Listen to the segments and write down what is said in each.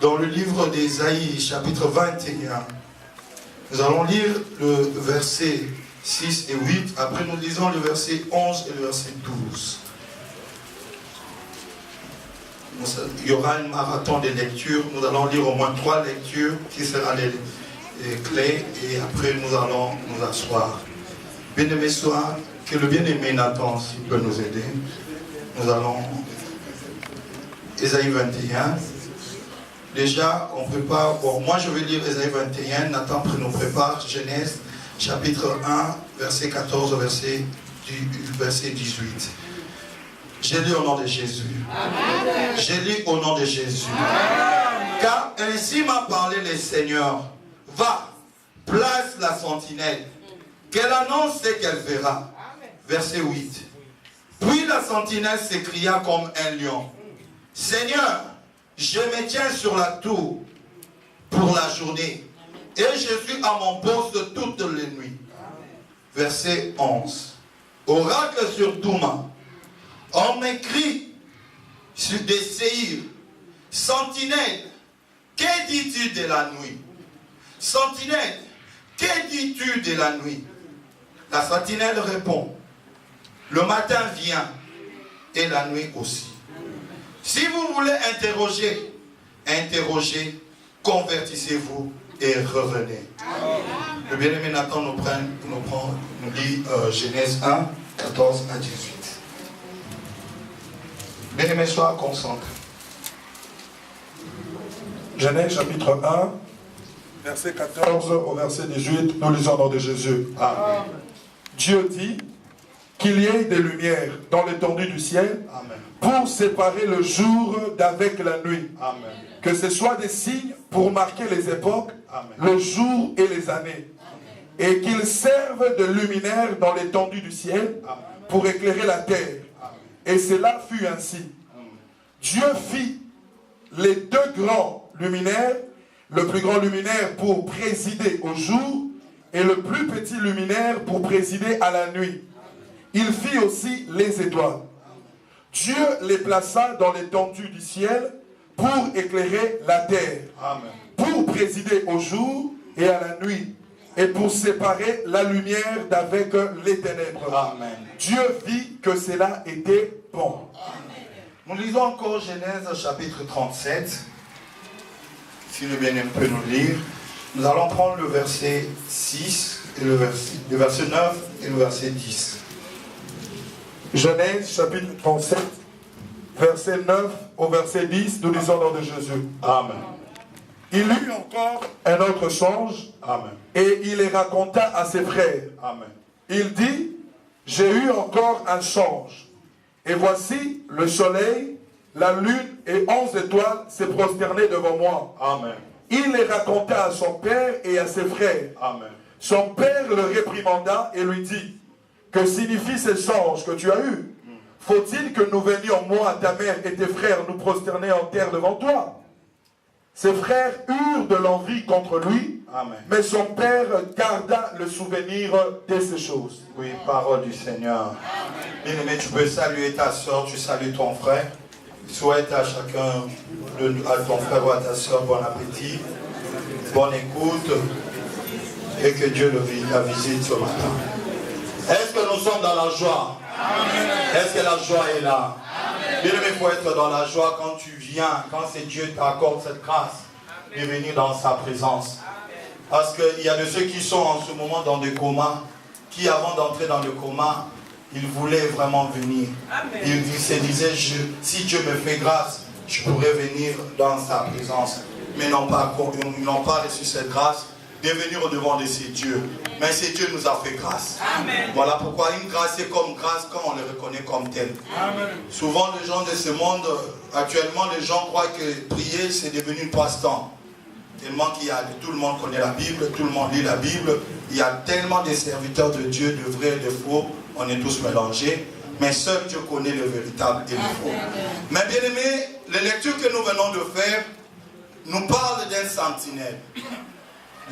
dans le livre d'Ésaïe, chapitre 21. Nous allons lire le verset 6 et 8. Après, nous lisons le verset 11 et le verset 12. Il y aura un marathon de lectures. Nous allons lire au moins 3 lectures qui seront les clés. Et après, nous allons nous asseoir. Bien-aimé soit, que le bien-aimé Nathan, s'il peut nous aider. Nous allons... Ésaïe 21. Déjà, on prépare... Bon, moi, je vais lire Ésaïe 21. Nathan nous prépare Genèse, chapitre 1, verset 14 au verset 18. J'ai lu au nom de Jésus. Amen. J'ai lu au nom de Jésus. Amen. Car ainsi m'a parlé le Seigneur. Va, place la sentinelle, qu'elle annonce ce qu'elle verra. Amen. Verset 8. Puis la sentinelle s'écria comme un lion. Seigneur, je me tiens sur la tour pour la journée, et je suis à mon poste toutes les nuits. Verset 11. Oracle sur Douma. On m'écrit sur des séirs. Sentinelle, que dis-tu de la nuit? Sentinelle, que dis-tu de la nuit? La sentinelle répond. Le matin vient et la nuit aussi. Si vous voulez interroger, interrogez, convertissez-vous et revenez. Le bien-aimé Nathan nous lit Genèse 1, 14 à 18. Bien-aimé, sois concentré. Genèse chapitre 1, verset 14 au verset 18, nous lisons au nom de Jésus. Amen. Dieu dit qu'il y ait des lumières dans l'étendue du ciel. Amen. Pour séparer le jour d'avec la nuit. Amen. Que ce soit des signes pour marquer les époques, amen, le jour et les années. Amen. Et qu'ils servent de luminaires dans l'étendue du ciel, amen, pour éclairer la terre. Amen. Et cela fut ainsi. Amen. Dieu fit les 2 grands luminaires, le plus grand luminaire pour présider au jour et le plus petit luminaire pour présider à la nuit. Il fit aussi les étoiles. Dieu les plaça dans l'étendue du ciel pour éclairer la terre, amen, pour présider au jour et à la nuit, et pour séparer la lumière d'avec les ténèbres. Amen. Dieu vit que cela était bon. Amen. Nous lisons encore Genèse chapitre 37. Si le bien-aimé peut nous lire. Nous allons prendre le verset 6, et le verset 9 et le verset 10. Genèse chapitre 37, verset 9 au verset 10, nous lisons au nom de Jésus. Amen. Il eut encore un autre songe, amen, et il les raconta à ses frères. Amen. Il dit, j'ai eu encore un songe, et voici le soleil, la lune et 11 étoiles se prosternaient devant moi. Amen. Il les raconta à son père et à ses frères. Amen. Son père le réprimanda et lui dit, que signifient ces songes que tu as eus? Faut-il que nous venions, moi, ta mère et tes frères, nous prosterner en terre devant toi? Ses frères eurent de l'envie contre lui, amen, mais son père garda le souvenir de ces choses. Oui, parole du Seigneur. Bien-aimé, tu peux saluer ta soeur, tu salues ton frère. Souhaite à chacun, à ton frère ou à ta soeur, bon appétit, bonne écoute, et que Dieu la visite ce matin. Est-ce que nous sommes dans la joie? Amen. Est-ce que la joie est là? Bien aimé, il faut être dans la joie quand tu viens, quand c'est Dieu qui t'accorde cette grâce de venir dans sa présence. Parce qu'il y a de ceux qui sont en ce moment dans des comas, qui avant d'entrer dans le coma, ils voulaient vraiment venir. Amen. Ils se disaient, si Dieu me fait grâce, je pourrais venir dans sa présence. Mais ils n'ont pas reçu cette grâce de venir au devant de ces dieux. Mais ces dieux nous a fait grâce. Amen. Voilà pourquoi une grâce est comme grâce quand on le reconnaît comme tel. Amen. Souvent les gens de ce monde, actuellement les gens croient que prier c'est devenu un passe-temps. Tellement tout le monde connaît la Bible, tout le monde lit la Bible. Il y a tellement de serviteurs de Dieu, de vrais et de faux, on est tous mélangés. Mais seul Dieu connaît le véritable et le faux. Mais bien aimé, les lectures que nous venons de faire nous parlent d'un sentinelle.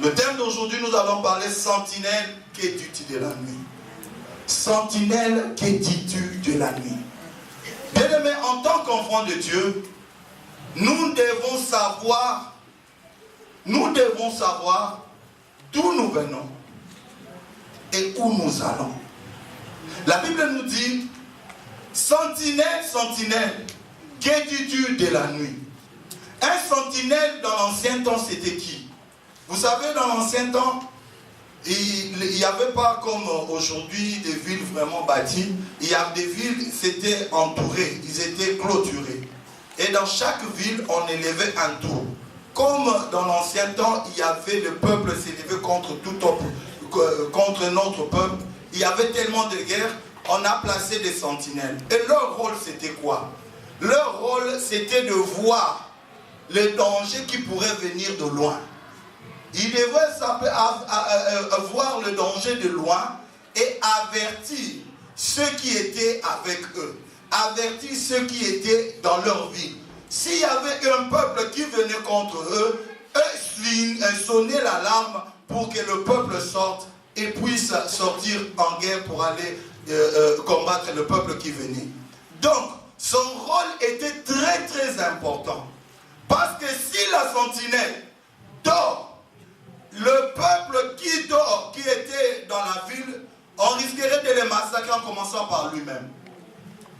Le thème d'aujourd'hui, nous allons parler sentinelle, que dis-tu de la nuit? Sentinelle, que dis-tu de la nuit? Bien aimé, en tant qu'enfant de Dieu, nous devons savoir d'où nous venons et où nous allons. La Bible nous dit, sentinelle, sentinelle, que dis-tu de la nuit? Un sentinelle dans l'ancien temps, c'était qui? Vous savez, dans l'ancien temps, il n'y avait pas comme aujourd'hui des villes vraiment bâties. Il y a des villes, c'était entouré, ils étaient clôturés. Et dans chaque ville, on élevait un tour. Comme dans l'ancien temps, il y avait le peuple s'élever contre notre peuple. Il y avait tellement de guerres, on a placé des sentinelles. Et leur rôle, c'était quoi? Leur rôle, c'était de voir les dangers qui pourraient venir de loin. Ils devaient voir le danger de loin et avertir ceux qui étaient avec eux. Avertir ceux qui étaient dans leur vie. S'il y avait un peuple qui venait contre eux, sonnaient l'alarme pour que le peuple sorte et puisse sortir en guerre pour aller combattre le peuple qui venait. Donc, son rôle était très très important. Parce que si la sentinelle dort, le peuple qui dort, qui était dans la ville, on risquerait de les massacrer en commençant par lui-même.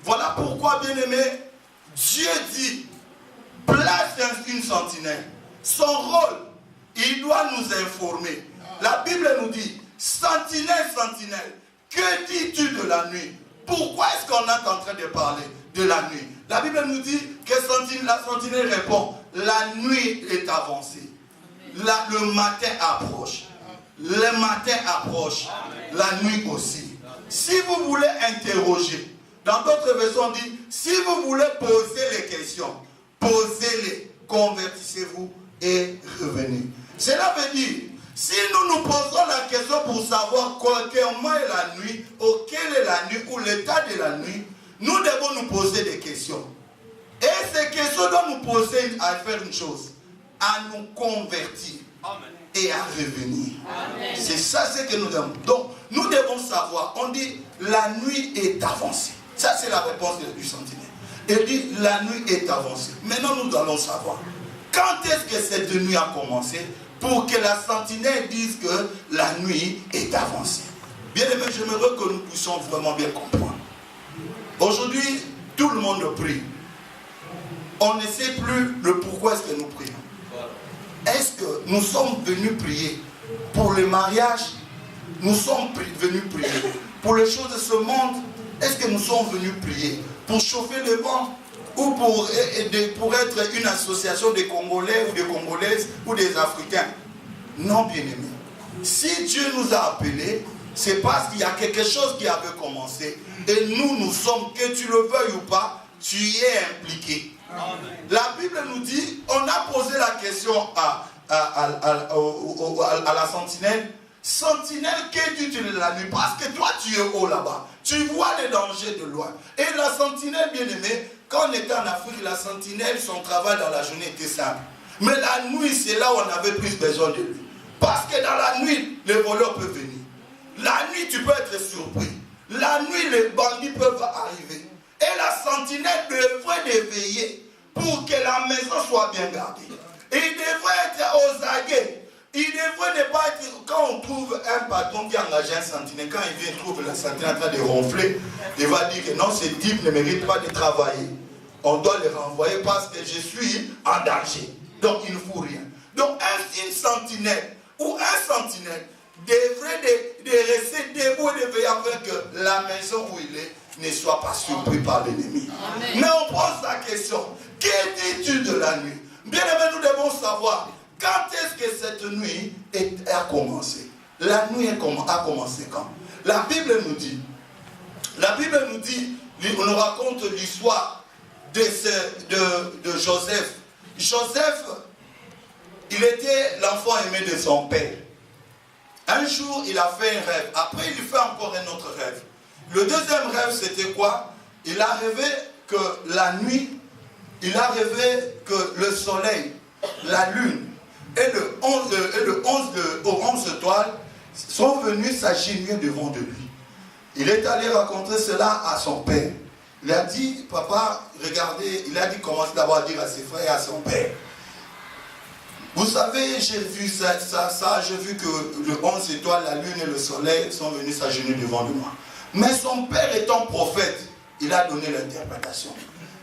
Voilà pourquoi, bien-aimé, Dieu dit, place une sentinelle. Son rôle, il doit nous informer. La Bible nous dit, sentinelle, sentinelle, que dis-tu de la nuit? Pourquoi est-ce qu'on est en train de parler de la nuit? La Bible nous dit que la sentinelle répond, la nuit est avancée. Le matin approche. Le matin approche. La nuit aussi. Si vous voulez interroger, dans d'autres versions on dit, si vous voulez poser les questions, posez-les, convertissez-vous et revenez. Cela veut dire, si nous nous posons la question pour savoir comment est la nuit, ou quelle est la nuit, ou l'état de la nuit, nous devons nous poser des questions. Et ces questions doivent nous poser à faire une chose, à nous convertir. Amen. Et à revenir. C'est ça ce que nous devons. Donc, nous devons savoir, on dit, la nuit est avancée. Ça, c'est la réponse du sentinelle. Il dit, la nuit est avancée. Maintenant, nous allons savoir, quand est-ce que cette nuit a commencé pour que la sentinelle dise que la nuit est avancée. Bien aimé, j'aimerais que nous puissions vraiment bien comprendre. Aujourd'hui, tout le monde prie. On ne sait plus le pourquoi est-ce que nous prions. Est-ce que nous sommes venus prier pour le mariage? Nous sommes venus prier pour les choses de ce monde? Est-ce que nous sommes venus prier pour chauffer le vent? Ou pour être une association des Congolais ou des Congolaises ou des Africains? Non, bien-aimés. Si Dieu nous a appelés, c'est parce qu'il y a quelque chose qui avait commencé. Et nous sommes, que tu le veuilles ou pas, tu y es impliqué. Amen. La Bible nous dit, on a posé la question à la sentinelle. Sentinelle, que dis-tu de la nuit? Parce que toi, tu es haut là-bas. Tu vois les dangers de loin. Et la sentinelle, bien-aimée, quand on était en Afrique, la sentinelle, son travail dans la journée était simple. Mais la nuit, c'est là où on avait plus besoin de lui. Parce que dans la nuit, les voleurs peuvent venir. La nuit, tu peux être surpris. La nuit, les bandits peuvent arriver. Et la sentinelle devrait veiller pour que la maison soit bien gardée. Et il devrait être aux aguets. Il devrait ne pas être, quand on trouve un patron qui a engagé un sentinelle, quand il vient trouver la sentinelle en train de ronfler, il va dire que non, ce type ne mérite pas de travailler. On doit le renvoyer parce que je suis en danger. Donc il ne faut rien. Donc une sentinelle ou un sentinelle devrait de rester debout et de veiller afin que la maison où il est ne soit pas surpris par l'ennemi. Mais on pose la question, que dis-tu de la nuit? Bien aimé, nous devons savoir quand est-ce que cette nuit a commencé. La nuit a commencé quand? La Bible nous dit, on nous raconte l'histoire de Joseph. Joseph, il était l'enfant aimé de son père. Un jour, il a fait un rêve. Après, il fait encore un autre rêve. Le deuxième rêve, c'était quoi? Il a rêvé que la nuit, il a rêvé que le soleil, la lune et le 11 étoiles sont venus s'agenouiller devant de lui. Il est allé raconter cela à son père. Il a dit, papa, regardez, il a dit, commence d'abord à dire à ses frères et à son père. Vous savez, j'ai vu ça, j'ai vu que le 11 étoiles, la lune et le soleil sont venus s'agenouiller devant moi. Mais son père étant prophète, il a donné l'interprétation.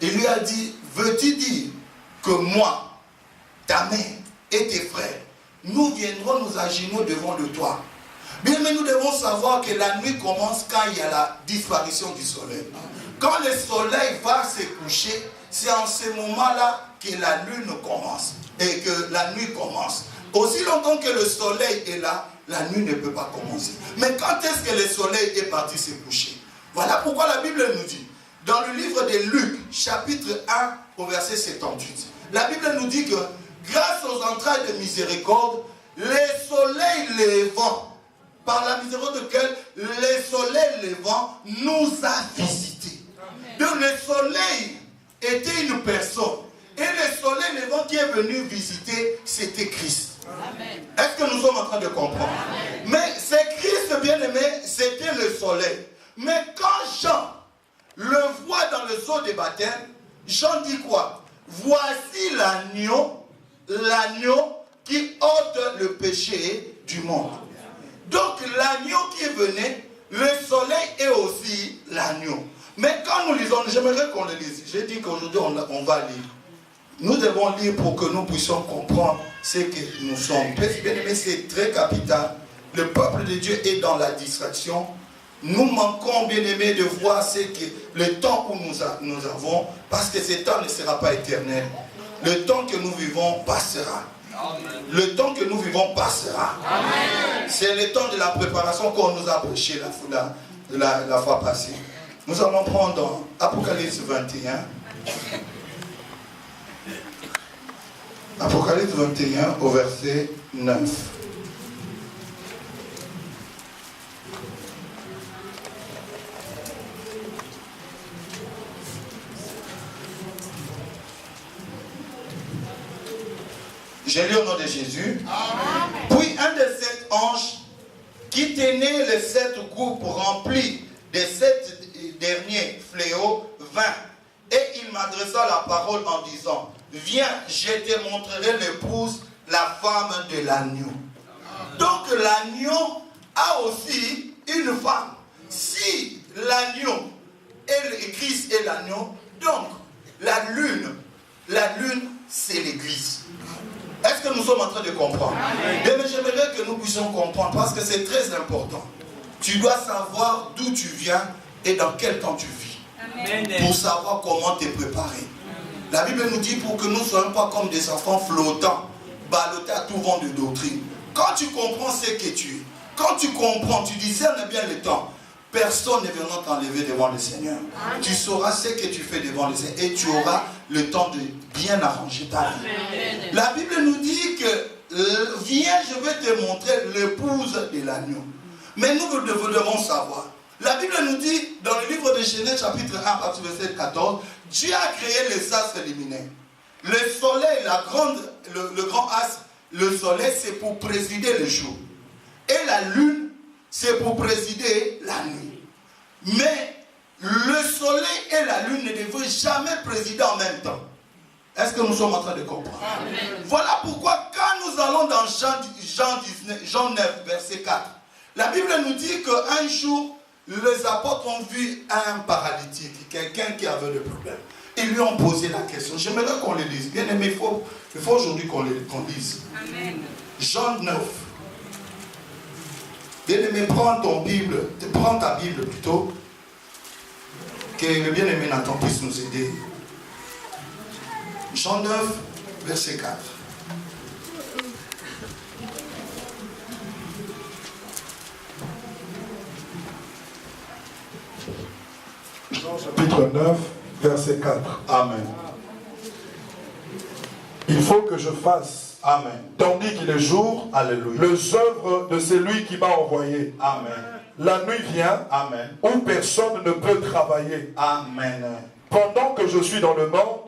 Il lui a dit, veux-tu dire que moi, ta mère et tes frères, nous viendrons nous agenouiller devant le toit. Bien, mais nous devons savoir que la nuit commence quand il y a la disparition du soleil. Quand le soleil va se coucher, c'est en ce moment-là que la lune commence et que la nuit commence. Aussi longtemps que le soleil est là, la nuit ne peut pas commencer. Mais quand est-ce que le soleil est parti se coucher? Voilà pourquoi la Bible nous dit, dans le livre de Luc, chapitre 1, au verset 78, la Bible nous dit que grâce aux entrailles de miséricorde, les soleils levant, par la miséricorde de quel les soleils levant nous a visités. Donc le soleil était une personne. Et le soleil levant qui est venu visiter, c'était Christ. Est-ce que nous sommes en train de comprendre? Amen. Mais c'est Christ bien-aimé, c'était le soleil. Mais quand Jean le voit dans le seau des baptêmes, Jean dit quoi? Voici l'agneau qui ôte le péché du monde. Donc l'agneau qui venait, le soleil est aussi l'agneau. Mais quand nous lisons, j'aimerais qu'on le lise. J'ai dit qu'aujourd'hui on va lire. Nous devons lire pour que nous puissions comprendre ce que nous sommes. Bien aimé, c'est très capital. Le peuple de Dieu est dans la distraction. Nous manquons, bien aimé, de voir ce que le temps où nous avons, parce que ce temps ne sera pas éternel. Le temps que nous vivons passera. Le temps que nous vivons passera. C'est le temps de la préparation qu'on nous a prêché la fois passée. Nous allons prendre dans Apocalypse 21. Apocalypse 21 au verset 9. J'ai lu au nom de Jésus. Amen. Puis un des 7 anges qui tenait les 7 coupes remplies des 7 derniers fléaux vint. Et il m'adressa la parole en disant, viens, je te montrerai l'épouse, la femme de l'agneau. Donc l'agneau a aussi une femme. Si l'agneau et Christ est l'agneau, donc la lune c'est l'église. Est-ce que nous sommes en train de comprendre? Mais j'aimerais que nous puissions comprendre parce que c'est très important. Tu dois savoir d'où tu viens et dans quel temps tu vis. Amen. Pour savoir comment te préparer. La Bible nous dit pour que nous ne soyons pas comme des enfants flottants, ballottés à tout vent de doctrine. Quand tu comprends ce que tu es, quand tu comprends, tu discernes bien le temps, personne ne viendra t'enlever devant le Seigneur. Amen. Tu sauras ce que tu fais devant le Seigneur et tu auras le temps de bien arranger ta vie. Amen. La Bible nous dit que viens, je vais te montrer l'épouse de l'agneau. Mais nous devons savoir. La Bible nous dit dans le livre de Genèse chapitre 1 partie verset 14, Dieu a créé les astres luminaires. Le soleil, le grand astre, le soleil c'est pour présider le jour. Et la lune c'est pour présider la nuit. Mais le soleil et la lune ne devraient jamais présider en même temps. Est-ce que nous sommes en train de comprendre? Amen. Voilà pourquoi quand nous allons dans Jean 9 verset 4, la Bible nous dit qu'un jour, les apôtres ont vu un paralytique, quelqu'un qui avait le problème. Ils lui ont posé la question. J'aimerais qu'on le lise. Bien aimé, il faut aujourd'hui qu'on lise. Amen. Jean 9. Bien aimé, prends ta Bible plutôt. Que le bien aimé Nathan puisse nous aider. Jean 9, verset 4. Jean chapitre 9, verset 4. Amen. Il faut que je fasse, amen, tandis qu'il est jour, alléluia, les œuvres de celui qui m'a envoyé. Amen. La nuit vient, amen, où personne ne peut travailler. Amen. Pendant que je suis dans le monde,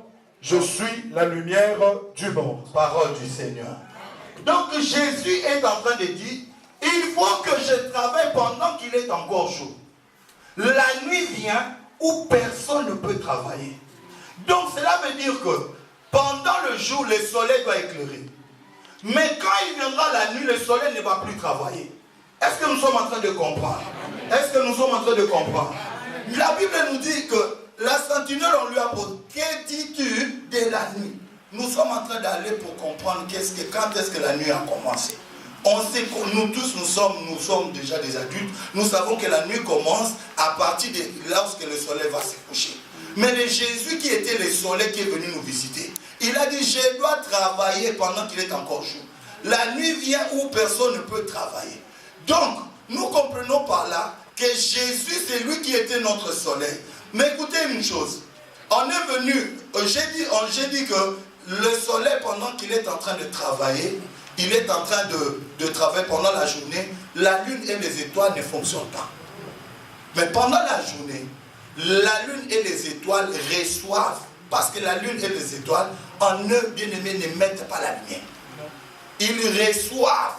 je suis la lumière du monde. Parole du Seigneur. Donc Jésus est en train de dire, il faut que je travaille pendant qu'il est encore jour. La nuit vient où personne ne peut travailler. Donc cela veut dire que pendant le jour, le soleil doit éclairer. Mais quand il viendra la nuit, le soleil ne va plus travailler. Est-ce que nous sommes en train de comprendre? Est-ce que nous sommes en train de comprendre? La Bible nous dit que la sentinelle, on lui a posé, que dis-tu de la nuit? Nous sommes en train d'aller pour comprendre quand est-ce que la nuit a commencé. On sait que nous tous, nous sommes déjà des adultes. Nous savons que la nuit commence à partir de lorsque le soleil va se coucher. Mais le Jésus qui était le soleil qui est venu nous visiter, il a dit, je dois travailler pendant qu'il est encore jour. La nuit vient où personne ne peut travailler. Donc, nous comprenons par là que Jésus, c'est lui qui était notre soleil. Mais écoutez une chose, on est venu, j'ai dit que le soleil, pendant qu'il est en train de travailler, il est en train de travailler pendant la journée, la lune et les étoiles ne fonctionnent pas. Mais pendant la journée, la lune et les étoiles reçoivent, parce que la lune et les étoiles, en eux, bien-aimés, ne mettent pas la lumière. Ils reçoivent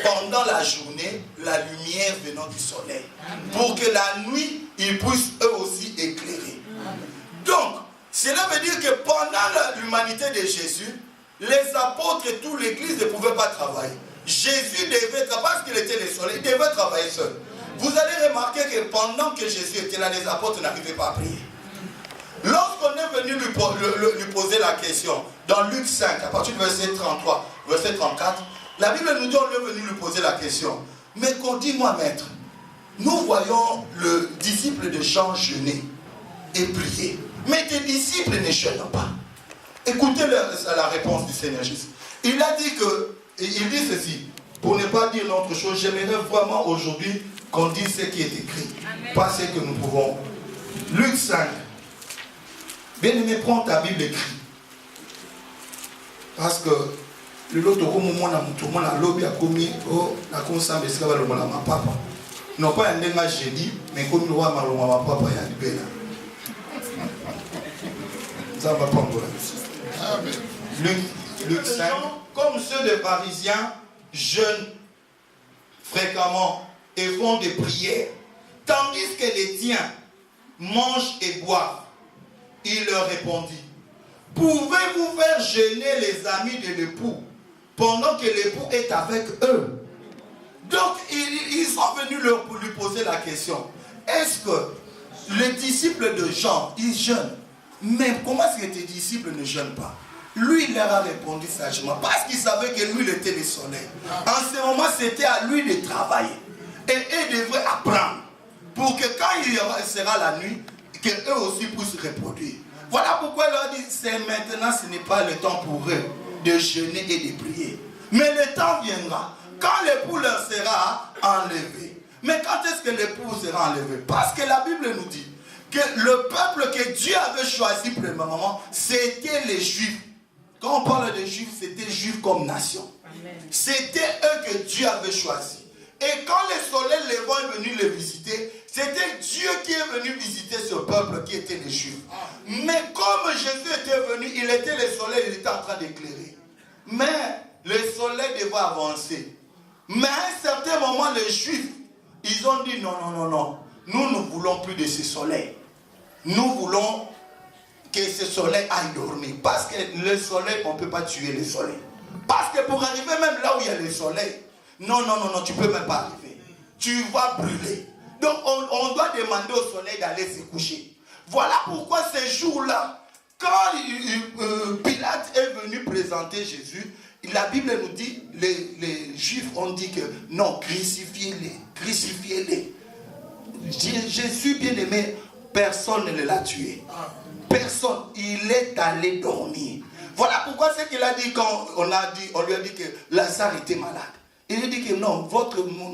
pendant la journée la lumière venant du soleil. Pour que la nuit, ils puissent eux aussi éclairer. Donc, cela veut dire que pendant l'humanité de Jésus, les apôtres et toute l'église ne pouvaient pas travailler. Jésus devait, parce qu'il était le soleil, il devait travailler seul. Vous allez remarquer que pendant que Jésus était là, les apôtres n'arrivaient pas à prier. Lorsqu'on est venu lui poser la question, dans Luc 5, à partir du verset 33, verset 34, la Bible nous dit, on est venu lui poser la question. Mais qu'on dit, moi maître, nous voyons le disciple de Jean jeûner et prier. Mais tes disciples ne jeûnent pas. Écoutez la réponse du Seigneur Jésus. Il a dit il dit ceci, pour ne pas dire autre chose, j'aimerais vraiment aujourd'hui qu'on dise ce qui est écrit, Amen. Pas ce que nous pouvons. Luc 5. Bien-aimé, prends ta Bible écrite. Parce que le lot au moment où on a lobby à commis, la conscience de ce que ma papa. Non pas un débat jeudi, mais comme nous avons ma papa et Alibela. Ça va pas Luc 5. Comme ceux des Parisiens jeûnent fréquemment et font des prières, tandis que les tiens mangent et boivent. Il leur répondit, pouvez-vous faire jeûner les amis de l'époux pendant que l'époux est avec eux? Donc ils sont venus lui poser la question, est-ce que les disciples de Jean, ils jeûnent? Mais comment est-ce que tes disciples ne jeûnent pas? Lui, il leur a répondu sagement, parce qu'il savait que lui, il était le soleil. En ce moment, c'était à lui de travailler. Et ils devraient apprendre, pour que quand il sera la nuit, qu'eux aussi puissent se reproduire. Voilà pourquoi il leur dit, c'est maintenant, ce n'est pas le temps pour eux de jeûner et de prier. Mais le temps viendra, quand l'époux leur sera enlevé. Mais quand est-ce que l'époux sera enlevé? Parce que la Bible nous dit que le peuple que Dieu avait choisi premièrement, c'était les Juifs. Quand on parle des Juifs, c'était les Juifs comme nation. C'était eux que Dieu avait choisi. Et quand le soleil levant est venu les visiter, c'était Dieu qui est venu visiter ce peuple qui était les Juifs. Mais comme Jésus était venu, il était le soleil, il était en train d'éclairer. Mais le soleil devait avancer. Mais à un certain moment, les Juifs, ils ont dit non, non, non, non. Nous ne voulons plus de ce soleil. Nous voulons que ce soleil aille dormir. Parce que le soleil, on ne peut pas tuer le soleil. Parce que pour arriver même là où il y a le soleil, non, non, non, non, tu ne peux même pas arriver. Tu vas brûler. Donc on doit demander au soleil d'aller se coucher. Voilà pourquoi ces jours-là, quand Pilate est venu présenter Jésus, la Bible nous dit, les Juifs ont dit que non, crucifiez-les, crucifiez-les. Jésus bien-aimé, personne ne l'a tué. Personne, il est allé dormir. Voilà pourquoi c'est qu'il a dit quand on lui a dit que Lazare était malade. Il a dit que non,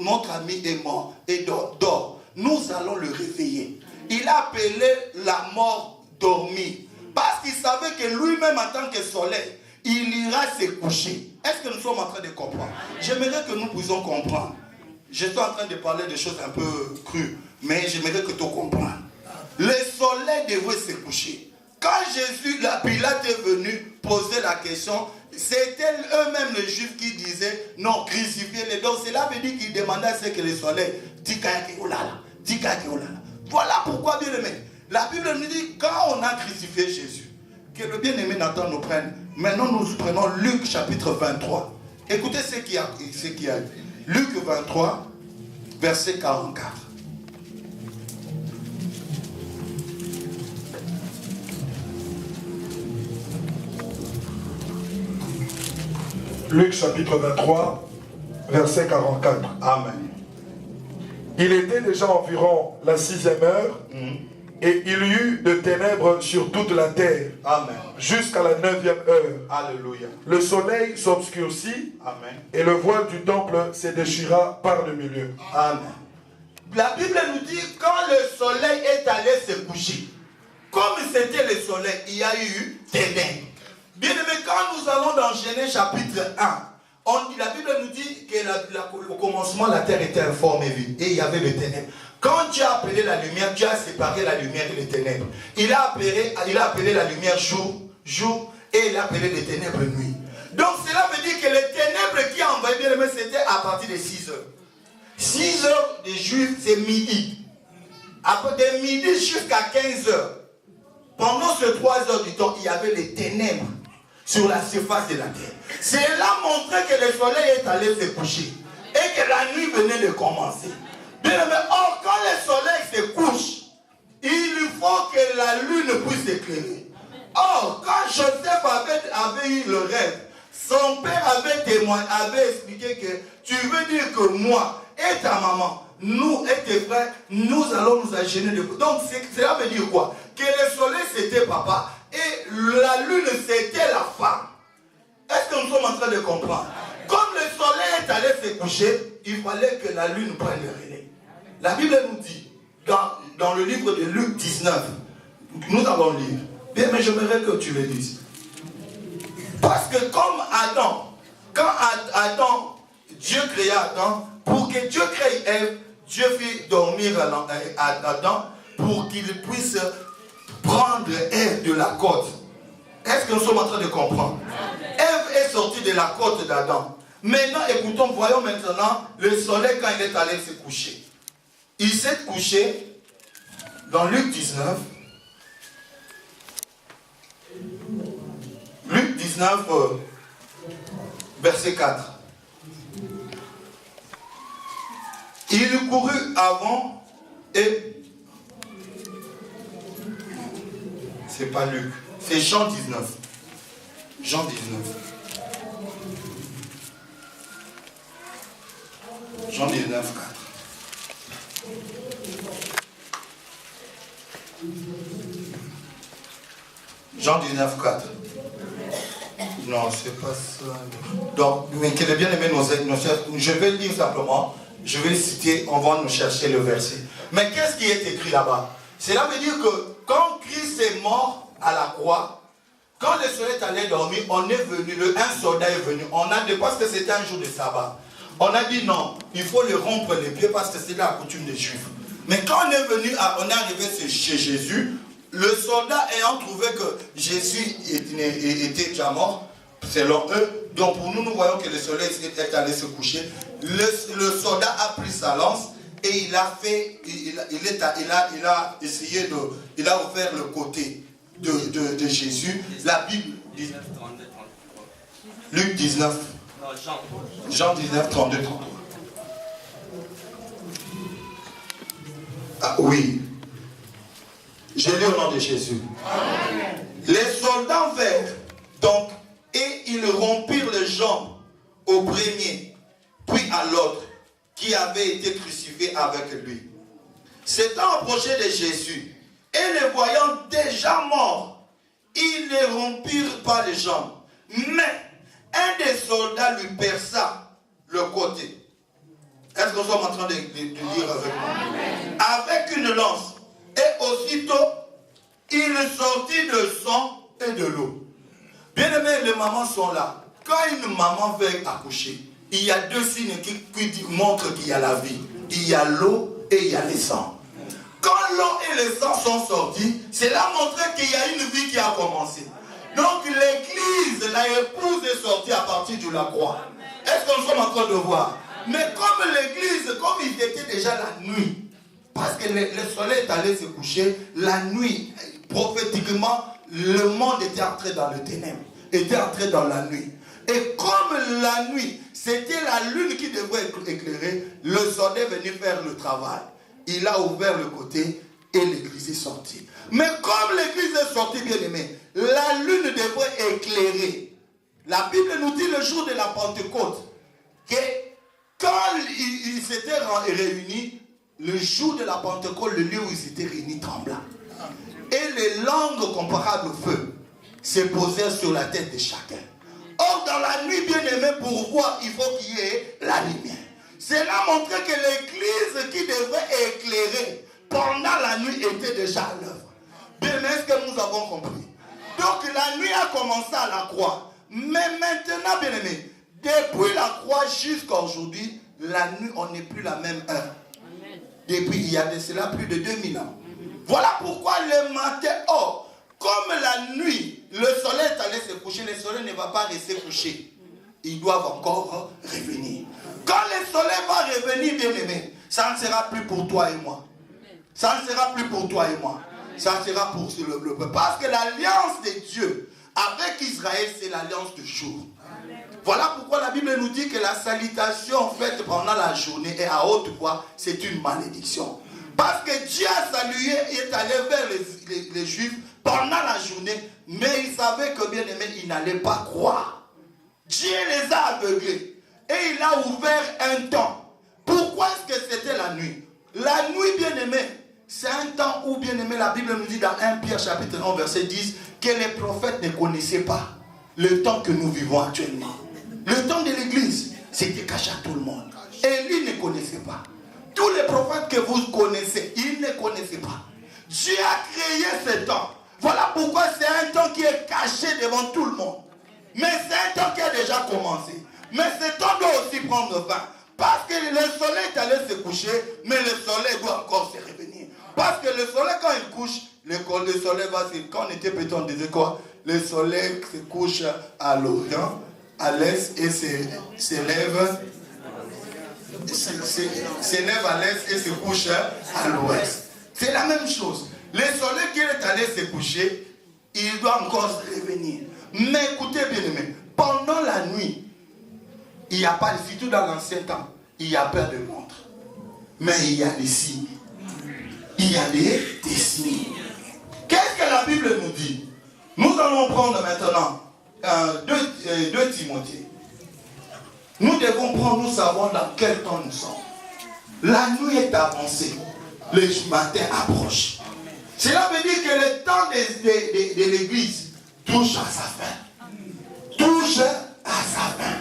notre ami est mort et dort. Nous allons le réveiller. Il a appelé la mort dormir. Parce qu'il savait que lui-même en tant que soleil, il ira se coucher. Est-ce que nous sommes en train de comprendre? J'aimerais que nous puissions comprendre. Je suis en train de parler de choses un peu crues, mais j'aimerais que tu comprennes. Le soleil devait se coucher. Quand Jésus, Pilate est venu poser la question, c'était eux-mêmes les Juifs qui disaient non, crucifiez-les. Donc cela veut dire qu'ils demandaient à ce que le soleil dit. Voilà pourquoi, bien aimé, La Bible nous dit, quand on a crucifié Jésus, que le bien-aimé Nathan nous prenne. Maintenant, nous prenons Luc chapitre 23. Écoutez ce qu'il y a. Luc 23, verset 44. Luc chapitre 23, verset 44. Amen. Il était déjà environ la 6e heure, et il y eut de ténèbres sur toute la terre. Amen. Jusqu'à la 9e heure. Alléluia. Le soleil s'obscurcit. Amen. Et le voile du temple se déchira par le milieu. Amen. La Bible nous dit, quand le soleil est allé se coucher, comme c'était le soleil, il y a eu ténèbres. Bien aimé, quand nous allons dans Genèse chapitre 1, la Bible nous dit qu'au commencement, la terre était informe et vide. Et il y avait les ténèbres. Quand Dieu a appelé la lumière, Dieu a séparé la lumière et les ténèbres. Il a appelé la lumière jour, et il a appelé les ténèbres nuit. Donc cela veut dire que les ténèbres qui ont envahi, bien aimé, c'était à partir de 6 heures. 6 heures des Juifs, c'est midi. Après de midi jusqu'à 15 heures. Pendant ces 3 heures du temps, il y avait les ténèbres sur la surface de la terre. Cela montrait que le soleil est allé se coucher et que la nuit venait de commencer. Bien aimé, or, quand le soleil se couche, il faut que la lune puisse éclairer. Or, quand Joseph avait eu le rêve, son père avait expliqué que tu veux dire que moi et ta maman, nous et tes frères, nous allons nous agéner de... Donc, cela veut dire quoi? Que le soleil c'était papa et la lune c'était la femme. Est-ce que nous sommes en train de comprendre? Comme le soleil est allé se coucher, il fallait que la lune prenne le relais. La Bible nous dit, dans le livre de Luc 19, nous allons lire. Bien, mais j'aimerais que tu le dises. Parce que comme Adam, quand Adam, Dieu créa Adam, pour que Dieu crée Ève, Dieu fit dormir Adam pour qu'il puisse prendre Ève de la côte. Est-ce que nous sommes en train de comprendre? Ève est sortie de la côte d'Adam. Maintenant, écoutons, voyons maintenant le soleil quand il est allé se coucher. Il s'est couché dans Luc 19. Luc 19, verset 4. Il courut avant et... C'est pas Luc, c'est Jean 19. Jean 19. Jean 19, 4. Jean 19, 4. Non, c'est pas ça. Donc, mais que le bien-aimé nous cherche. Je vais lire simplement. Je vais citer, on va nous chercher le verset. Mais qu'est-ce qui est écrit là-bas? Cela veut dire que quand Christ est mort à la croix, quand le soleil est allé dormir, on est venu, un soldat est venu. Parce que c'était un jour de sabbat. On a dit non, il faut le rompre les pieds parce que c'est la coutume des Juifs. Mais quand on est venu, on est arrivé chez Jésus, le soldat ayant trouvé que Jésus était déjà mort, selon eux, donc pour nous, nous voyons que le soleil est allé se coucher. Le soldat a pris sa lance et il a essayé il a ouvert le côté de Jésus. La Bible dit, Luc 19, Jean 19, 32, 33. Ah oui. Je lis au nom de Jésus. Amen. Les soldats vinrent donc et ils rompirent les jambes au premier, puis à l'autre, qui avait été crucifié avec lui. S'étant approché de Jésus, et le voyant déjà mort, ils ne rompirent pas les jambes. Mais un des soldats lui perça le côté. Est-ce que nous sommes en train de lire avec nous? Avec une lance. Et aussitôt, il sortit de sang et de l'eau. Bien aimés, les mamans sont là. Quand une maman veut accoucher, il y a deux signes qui montrent qu'il y a la vie. Il y a l'eau et il y a le sang. Quand l'eau et le sang sont sortis, cela montre qu'il y a une vie qui a commencé. Donc l'église, la épouse est sortie à partir de la croix. Est-ce que nous sommes en train de voir? Mais comme l'église, comme il était déjà la nuit, Parce que le soleil est allé se coucher, la nuit, prophétiquement, le monde était entré dans le ténèbre, était entré dans la nuit. Et comme la nuit, c'était la lune qui devait éclairer, le soleil est venu faire le travail. Il a ouvert le côté et l'église est sortie. Mais comme l'église est sortie, bien aimé, la lune devrait éclairer. La Bible nous dit le jour de la Pentecôte que quand ils s'étaient réunis, le jour de la Pentecôte, le lieu où ils s'étaient réunis trembla. Et les langues comparables au feu se posèrent sur la tête de chacun. Or, dans la nuit, bien aimé, pour voir, il faut qu'il y ait la lumière. Cela montrait que l'église qui devait éclairer pendant la nuit était déjà à l'œuvre. Bien aimé, est-ce que nous avons compris? Donc, la nuit a commencé à la croix. Mais maintenant, bien aimé, depuis la croix jusqu'à aujourd'hui, la nuit, on n'est plus la même heure. Depuis, il y a de cela plus de 2000 ans. Voilà pourquoi le matin, comme la nuit, le soleil est allé se coucher, le soleil ne va pas rester couché. Ils doivent encore revenir. Quand le soleil va revenir, bien aimé, ça ne sera plus pour toi et moi. Ça ne sera plus pour toi et moi. Ça sera pour le peuple. Parce que l'alliance de Dieu avec Israël, c'est l'alliance de jour. Voilà pourquoi la Bible nous dit que la salutation faite pendant la journée et à haute voix, c'est une malédiction. Parce que Dieu a salué et est allé vers les Juifs pendant la journée, mais il savait que bien aimé, ils n'allaient pas croire. Dieu les a aveuglés et il a ouvert un temps. Pourquoi est-ce que c'était la nuit? La nuit, bien aimé, c'est un temps où, bien aimé, la Bible nous dit dans 1 Pierre chapitre 1 verset 10 que les prophètes ne connaissaient pas le temps que nous vivons actuellement. Le temps de l'église, c'était caché à tout le monde. Et lui ne connaissait pas. Tous les prophètes que vous connaissez, ils ne connaissaient pas. Dieu a créé ce temps. Voilà pourquoi c'est un temps qui est caché devant tout le monde. Mais c'est un temps qui a déjà commencé. Mais ce temps doit aussi prendre fin. Parce que le soleil est allé se coucher, mais le soleil doit encore se revenir. Parce que le soleil, quand il couche, le soleil va se... Quand on était petit, on disait quoi? Le soleil se couche à l'Orient, à l'Est, et s'élève à l'Est et se couche à l'Ouest. C'est la même chose. Le soleil qui est allé se coucher, il doit encore se revenir. Mais écoutez bien aimé, pendant la nuit, il n'y a pas, surtout dans l'ancien temps, il n'y a pas de montre. Mais il y a des signes. Il y a des signes. Qu'est-ce que la Bible nous dit? Nous allons prendre maintenant 2 Timothée. Nous devons prendre, nous savons dans quel temps nous sommes. La nuit est avancée. Le matin approche. Cela veut dire que le temps de l'église touche à sa fin. Touche à sa fin.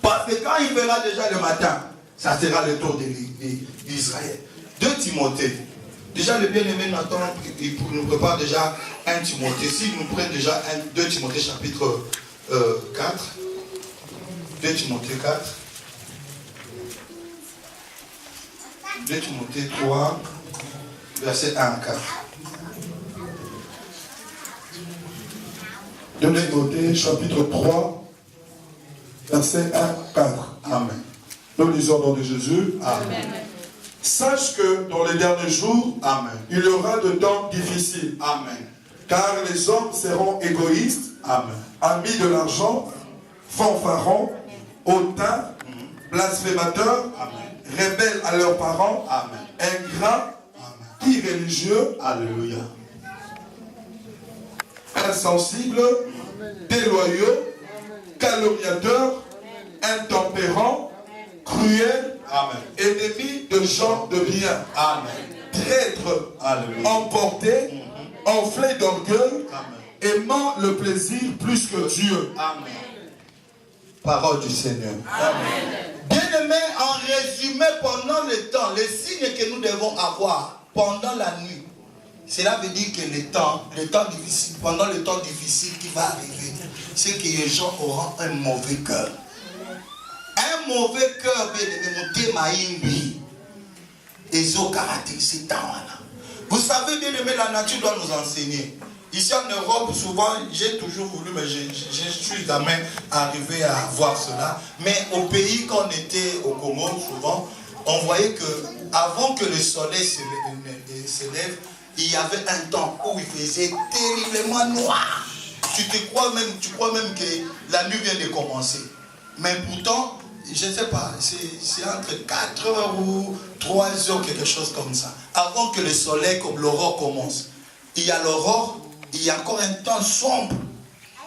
Parce que quand il verra déjà le matin, ça sera le tour d'Israël. 2 Timothée. Déjà le bien-aimé Nathan, il nous prépare déjà 1 Timothée. S'il nous prend déjà 2 Timothée chapitre 4. 2 Timothée 4. 2 Timothée 3, verset 1 à 4. 2 Timothée chapitre 3, verset 1 à 4. Amen. Nous lisons au nom de Jésus. Amen. Sache que dans les derniers jours, Amen. Il y aura de temps difficiles. Amen. Car les hommes seront égoïstes, Amen. amis de l'argent, fanfarons, hautains, blasphémateurs, Amen. rebelles à leurs parents, Amen. ingrats, Amen. irréligieux, Alléluia. insensibles, déloyaux, calomniateurs, intempérants, cruels, Amen. ennemis de gens de bien, Amen. traîtres, Alléluia. emportés, enflés d'orgueil, Amen. aimant le plaisir plus que Dieu. Amen. Parole du Seigneur. Amen. Bien-aimés, en résumé, pendant le temps, les signes que nous devons avoir pendant la nuit, cela veut dire que le temps difficile, pendant le temps difficile qui va arriver, c'est que les gens auront un mauvais cœur. Un mauvais cœur, bien-aimé, vous savez, bien-aimé, la nature doit nous enseigner. Ici en Europe, souvent, j'ai toujours voulu, mais je suis jamais arrivé à voir cela. Mais au pays, quand on était au Congo, souvent, on voyait que avant que le soleil se lève, il y avait un temps où il faisait terriblement noir. Tu crois même que la nuit vient de commencer. Mais pourtant, je ne sais pas, c'est entre 4 heures ou 3 heures, quelque chose comme ça. Avant que le soleil, comme l'aurore commence. Il y a l'aurore, il y a encore un temps sombre.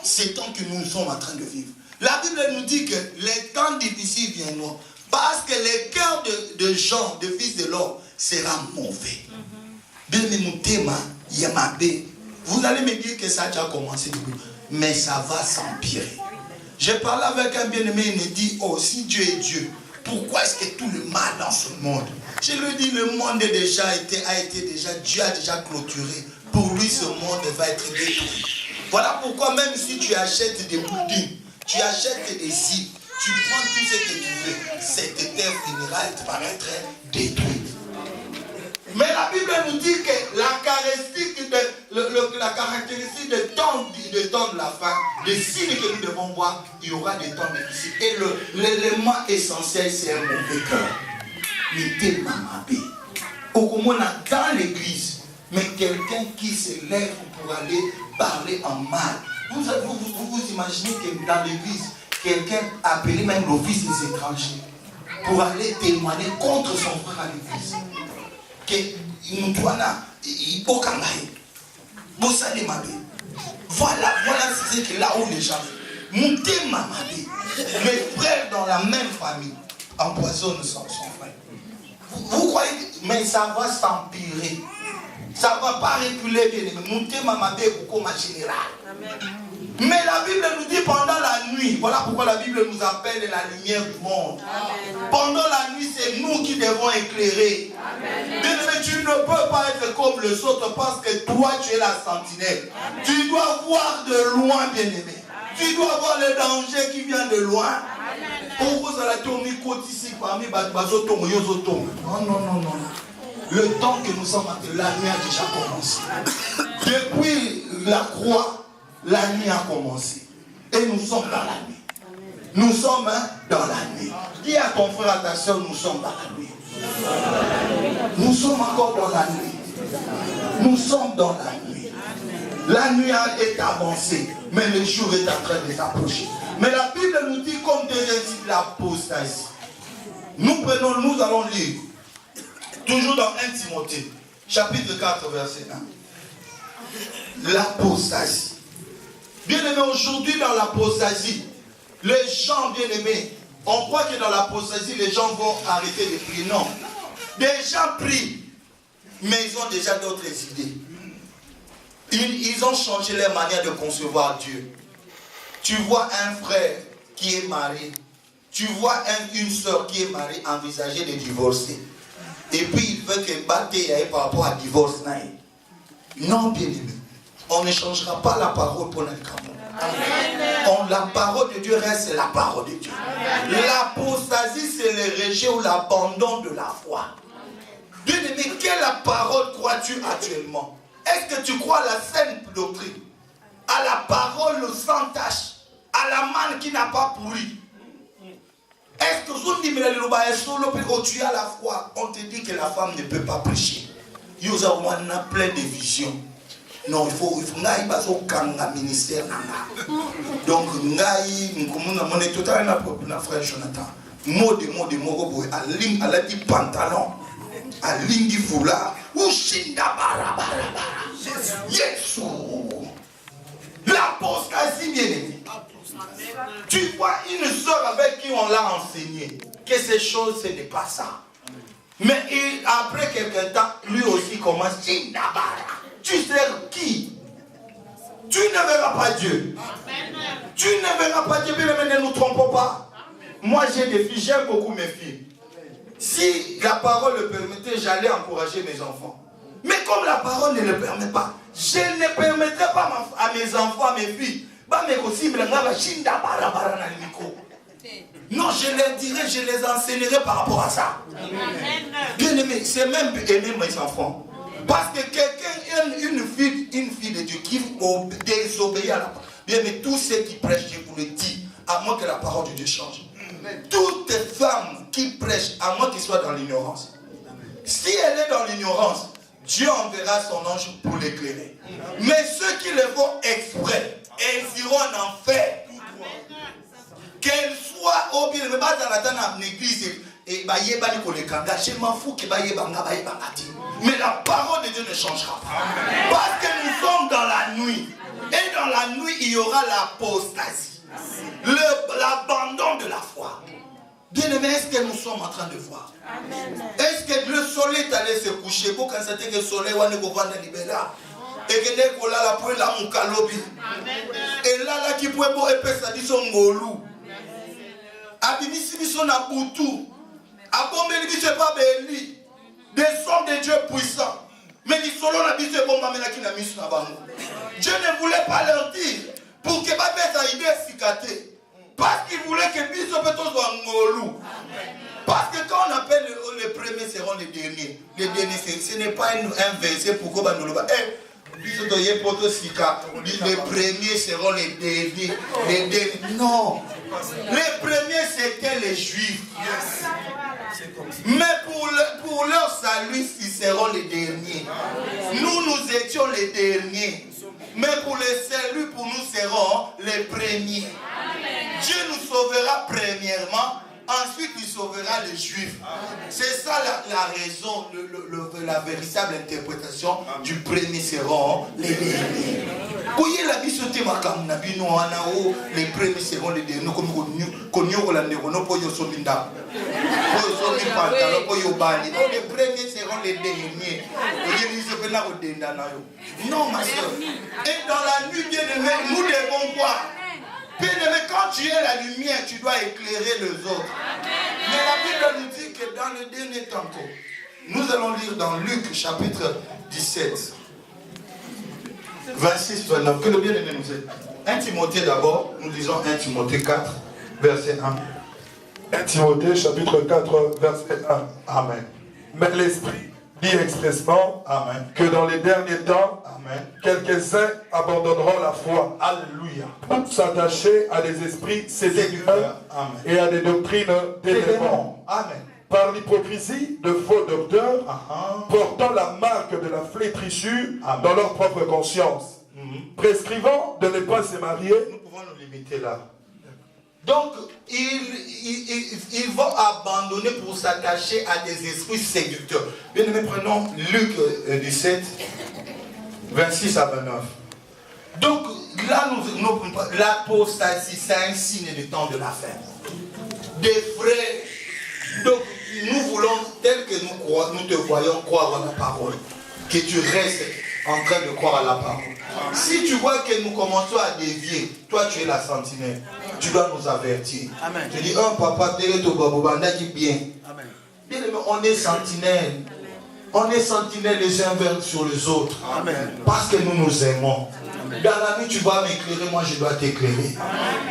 C'est le temps que nous sommes en train de vivre. La Bible nous dit que les temps difficiles viendront. Parce que le cœur de gens, de fils de l'homme, sera mauvais. Vous allez me dire que ça a déjà commencé, mais ça va s'empirer. J'ai parlé avec un bien-aimé, il me dit, oh, si Dieu est Dieu, pourquoi est-ce que tout le mal dans ce monde? Je lui dis, le monde Dieu a déjà clôturé. Pour lui, ce monde va être détruit. Voilà pourquoi même si tu achètes des buildings, tu achètes des îles, tu prends tout ce que tu veux, cette terre finira par être détruite. Mais la Bible nous dit que la caractéristique de temps de la fin, des signes que nous devons voir, il y aura des temps difficiles. Et l'élément essentiel, c'est un mauvais cœur. Dans l'église, mais quelqu'un qui se lève pour aller parler en mal. Vous imaginez que dans l'église, quelqu'un appelé même l'office des étrangers pour aller témoigner contre son frère à l'église. Voilà c'est que là où les gens mes frères dans la même famille empoisonnent son frère. Vous croyez, mais ça va s'empirer. Ça ne va pas reculer bien. Mais la Bible nous dit pendant la nuit, voilà pourquoi la Bible nous appelle la lumière du monde. Amen. Pendant la nuit, c'est nous qui devons éclairer. Mais tu ne peux pas être comme le autres parce que toi, tu es la sentinelle. Amen. Tu dois voir de loin, bien-aimé. Tu dois voir le danger qui vient de loin. Non. Le temps que nous sommes en la nuit a déjà commencé. Depuis la croix, la nuit a commencé. Et nous sommes dans la nuit. Nous sommes dans la nuit. Dis à ton frère, à ta soeur, nous sommes dans la nuit. Nous sommes encore dans la nuit. Nous sommes dans la nuit. La nuit est avancée, mais le jour est en train de s'approcher. Mais la Bible nous dit comme deuxième type l'apostasie. Nous allons lire. Toujours dans 1 Timothée, chapitre 4, verset 1. L'apostasie. Bien-aimés, aujourd'hui dans l'apostasie, les gens bien-aimés, on croit que dans l'apostasie, les gens vont arrêter de prier. Non. Les gens prient, mais ils ont déjà d'autres idées. Ils ont changé leur manière de concevoir Dieu. Tu vois un frère qui est marié, tu vois une soeur qui est mariée envisager de divorcer. Et puis il veut que bataille par rapport à divorce. Non, bien aimé. On ne changera pas la parole pour notre Cameroun. La parole de Dieu reste la parole de Dieu. L'apostasie, c'est le rejet ou l'abandon de la foi. Bien aimé, quelle parole crois-tu actuellement? Est-ce que tu crois à la sainte doctrine? À la parole sans tache? À la manne qui n'a pas pourri? Est-ce que tu as la foi? On te dit que la femme ne peut pas prêcher. Il y a plein de visions. Non, il faut un ministère. Donc, on est tout à l'heure, frère Jonathan. Mot de mots, à la dit pantalon, à l'indi foulard, ou shinda barabara. Yesu. L'apostasie bien aimée. Tu vois une soeur avec qui on l'a enseigné que ces choses, ce n'est pas ça. Mais après quelques temps, lui aussi commence. Tu sers qui? Tu ne verras pas Dieu. Tu ne verras pas Dieu, mais ne nous trompons pas. Moi j'ai des filles, j'aime beaucoup mes filles. Si la parole le permettait, j'allais encourager mes enfants. Mais comme la parole ne le permet pas, je ne permettrai pas à mes enfants, à mes filles. Non, je leur dirai, je les enseignerai par rapport à ça. Bien aimé, c'est même aimer mes enfants. Parce que quelqu'un, une fille de Dieu qui désobéit à la parole. Bien aimé, tous ceux qui prêchent, je vous le dis, à moins que la parole de Dieu change. Toute femme qui prêche, à moins qu'il soit dans l'ignorance, si elle est dans l'ignorance, Dieu enverra son ange pour l'éclairer. Mais ceux qui le font exprès, ils iront en enfer. Qu'elle soit au bien, mais pas dans l'église, et je m'en fous que mais la parole de Dieu ne changera pas. Parce que nous sommes dans la nuit. Et dans la nuit, il y aura l'apostasie. L'abandon de la foi. Bien-aimé, est-ce que nous sommes en train de voir? Est-ce que le soleil est allé se coucher pour constater que le soleil va nous voir dans l'ibéla? Et que les la pour la moukalobi. Et là, qui peut être épais, ça dit son ngolou. Abimisi biso na boutou. Abombeli biso pas beli. Des hommes de Dieu puissants. Mais les solos na biso bomba melaki na misu na bango. Dieu ne voulait pas leur dire pour que ba besa idée cicaté. Parce qu'il voulait que biso peut-être soit ngolou. Parce que quand on appelle les premiers seront les derniers. Les derniers, ce n'est pas un verset pour qu'on nous le va. Les premiers seront les derniers. Les derniers. Non. Les premiers c'était les Juifs. Mais pour leur salut, ils seront les derniers. Nous étions les derniers. Mais pour le salut, pour nous serons les premiers. Dieu nous sauvera premièrement. Ensuite, il sauvera les Juifs. C'est ça la raison, la véritable interprétation du premier seront les derniers. Les premiers seront les derniers. Les premiers seront les derniers. Non, ma soeur. Et dans la nuit, bien-aimé, nous devons voir. Bien-aimé, quand tu es la lumière, tu dois éclairer les autres. Mais la Bible nous dit que dans le dernier temps, nous allons lire dans Luc chapitre 17, 26, 29, que le bien-aimé nous aide. 1 Timothée d'abord, nous lisons 1 Timothée 4, verset 1. 1 Timothée chapitre 4, verset 1. Amen. Mais l'Esprit dit expressement Amen. que dans les derniers temps, Amen. quelques-uns abandonneront la foi. Alléluia. Pour s'attacher à des esprits séducteurs et à des doctrines des démons. Amen. Par l'hypocrisie de faux docteurs portant la marque de la flétrissure dans leur propre conscience, prescrivant de ne pas se marier. Nous pouvons nous limiter là. Donc, ils vont abandonner pour s'attacher à des esprits séducteurs. Bien aimé, prenons Luc 17, 26 à 29. Donc, là, l'apostasie, c'est un signe du temps de la fin. Des frères. Donc, nous voulons, tel que nous te voyons croire à la parole, que tu restes en train de croire à la parole. Si tu vois que nous commençons à dévier, toi tu es la sentinelle, tu dois nous avertir. Amen. Je dis, papa, bien. Bien aimé, on est sentinelle. On est sentinelle les uns sur les autres. Amen. Parce que nous nous aimons. Amen. Dans la nuit, tu vas m'éclairer, moi je dois t'éclairer.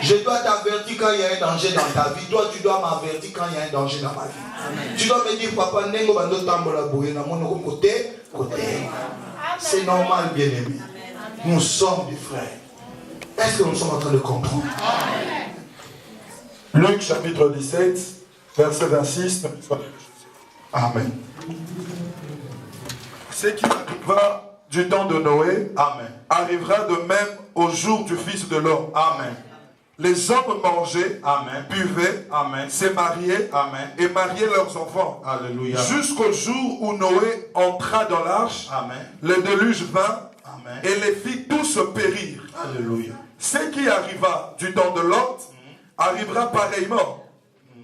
Je dois t'avertir quand il y a un danger dans ta vie. Toi, tu dois m'avertir quand il y a un danger dans ma vie. Amen. Tu dois me dire, papa, c'est normal, bien aimé. Nous sommes des frères. Est-ce que nous sommes en train de comprendre? Luc chapitre 17, verset 26. Amen. Ce qui arrivera du temps de Noé, Amen, arrivera de même au jour du Fils de l'homme. Amen. Les hommes mangeaient, Amen, buvaient, Amen, se mariaient, Amen, et mariaient leurs enfants. Alléluia. Jusqu'au jour où Noé entra dans l'arche, Amen, le déluge vint, Amen, et les fit tous périr. Alléluia. Ce qui arriva du temps de Lot arrivera pareillement.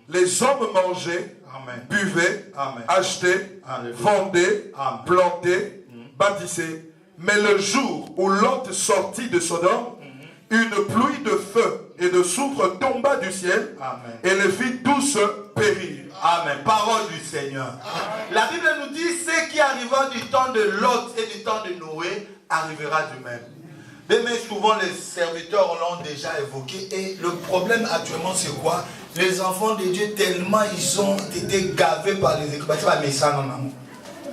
Les hommes mangeaient, Amen, buvaient, Amen, achetaient, Alléluia, vendaient, Amen, plantaient, bâtissaient. Mais le jour où Lot sortit de Sodome, une pluie de feu et de soufre tomba du ciel, Amen, et les fit tous périr. Amen. Parole du Seigneur. Amen. La Bible nous dit ce qui arriva du temps de Lot et du temps de Noé arrivera du même. Mais souvent les serviteurs l'ont déjà évoqué. Et le problème actuellement c'est quoi? Les enfants de Dieu tellement ils ont été gavés par les Écritures.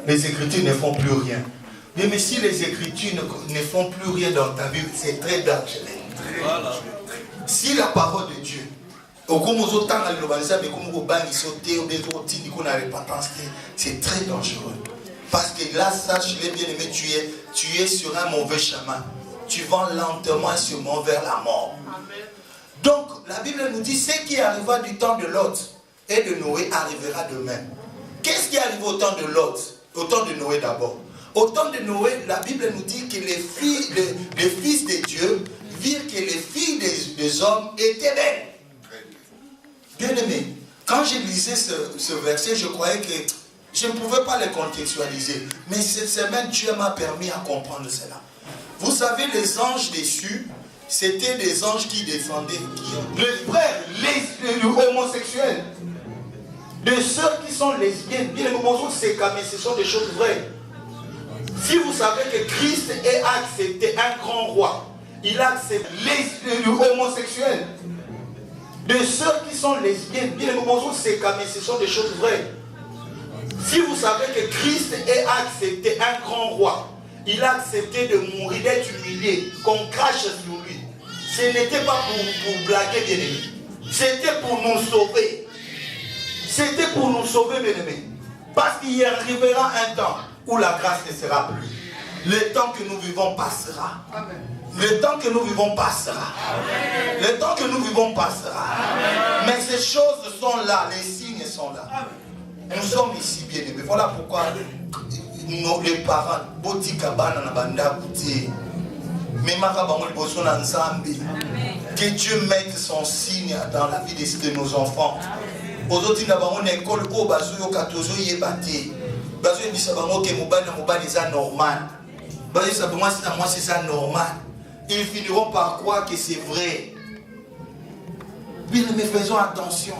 Les Écritures ne font plus rien. Mais si les Écritures ne font plus rien dans ta vie, c'est très dangereux. Voilà. Si la parole de Dieu C'est très dangereux. Parce que là, sache-le bien aimé, tu es sur un mauvais chemin. Tu vas lentement et sûrement vers la mort. Donc, la Bible nous dit, ce qui arriva du temps de Lot et de Noé arrivera demain. Qu'est-ce qui arrive au temps de Lot? Au temps de Noé d'abord. Au temps de Noé, la Bible nous dit que les fils de Dieu virent que les filles des hommes étaient belles. Bien aimé, quand je lisais ce verset, je croyais que je ne pouvais pas le contextualiser. Mais cette semaine, Dieu m'a permis à comprendre cela. Vous savez, les anges déçus, c'était des anges qui descendaient. Les frères, les homosexuels, des sœurs qui sont lesbiennes, bien les moments c'est comme ce sont des choses vraies. Si vous savez que Christ a accepté un grand roi, il a accepté les homosexuels, des sœurs qui sont lesbiennes, bien les moments c'est comme ce sont des choses vraies. Si vous savez que Christ a accepté un grand roi, il a accepté de mourir, d'être humilié, qu'on crache sur lui. Ce n'était pas pour blaguer, bien aimé. C'était pour nous sauver. C'était pour nous sauver, bien aimé. Parce qu'il y arrivera un temps où la grâce ne sera plus. Le temps que nous vivons passera. Amen. Le temps que nous vivons passera. Amen. Le temps que nous vivons passera. Amen. Mais ces choses sont là, les signes sont là. Amen. Nous sommes ici, bien aimés. Voilà pourquoi les parents, que Dieu mette son signe dans la vie de nos enfants. Aujourd'hui, nous avons une école où nous avons normal. Ils finiront par croire que c'est vrai. Bien aimés, faisons attention.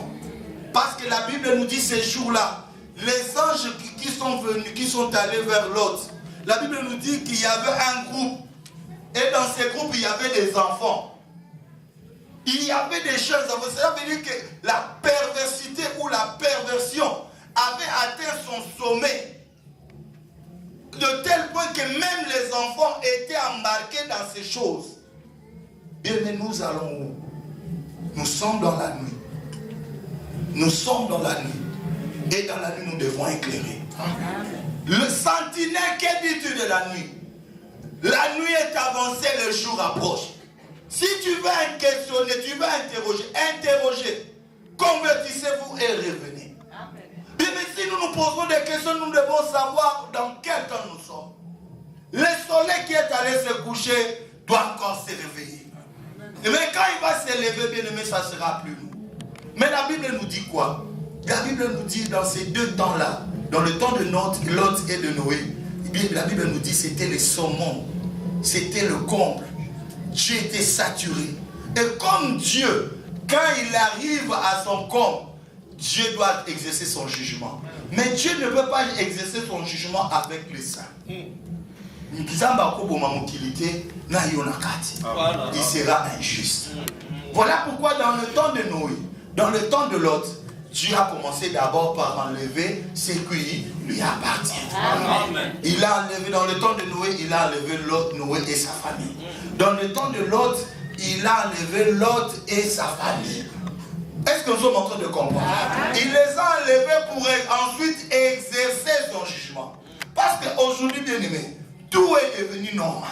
Parce que la Bible nous dit ces jours-là, les anges qui sont venus, qui sont allés vers l'autre, la Bible nous dit qu'il y avait un groupe. Et dans ces groupes, il y avait des enfants. Il y avait des choses. Ça veut dire que la perversité ou la perversion avait atteint son sommet. De tel point que même les enfants étaient embarqués dans ces choses. Bien, mais nous allons où? Nous sommes dans la nuit. Nous sommes dans la nuit. Et dans la nuit, nous devons éclairer. Le sentinelle, que dis-tu de la nuit? La nuit est avancée, le jour approche. Si tu veux questionner, tu veux interroger, convertissez-vous et revenez. Bien, mais si nous nous posons des questions, nous devons savoir dans quel temps nous sommes. Le soleil qui est allé se coucher doit encore se réveiller. Mais quand il va se lever, bien aimé, ça ne sera plus nous. Mais la Bible nous dit quoi? La Bible nous dit dans ces deux temps-là, dans le temps de Lot et de Noé, la Bible nous dit que c'était le summum, c'était le comble. Dieu était saturé. Et comme Dieu, quand il arrive à son comble, Dieu doit exercer son jugement. Mais Dieu ne peut pas exercer son jugement avec les saints. Il sera injuste. Voilà pourquoi dans le temps de Noé, dans le temps de Lot, Dieu a commencé d'abord par enlever ce qui lui appartient. Amen. Il a enlevé, dans le temps de Noé, il a enlevé Lot, Noé et sa famille. Dans le temps de Lot, il a enlevé Lot et sa famille. Est-ce que nous sommes en train de comprendre? Il les a enlevés pour ensuite exercer son jugement. Parce qu'aujourd'hui, bien aimé, tout est devenu normal.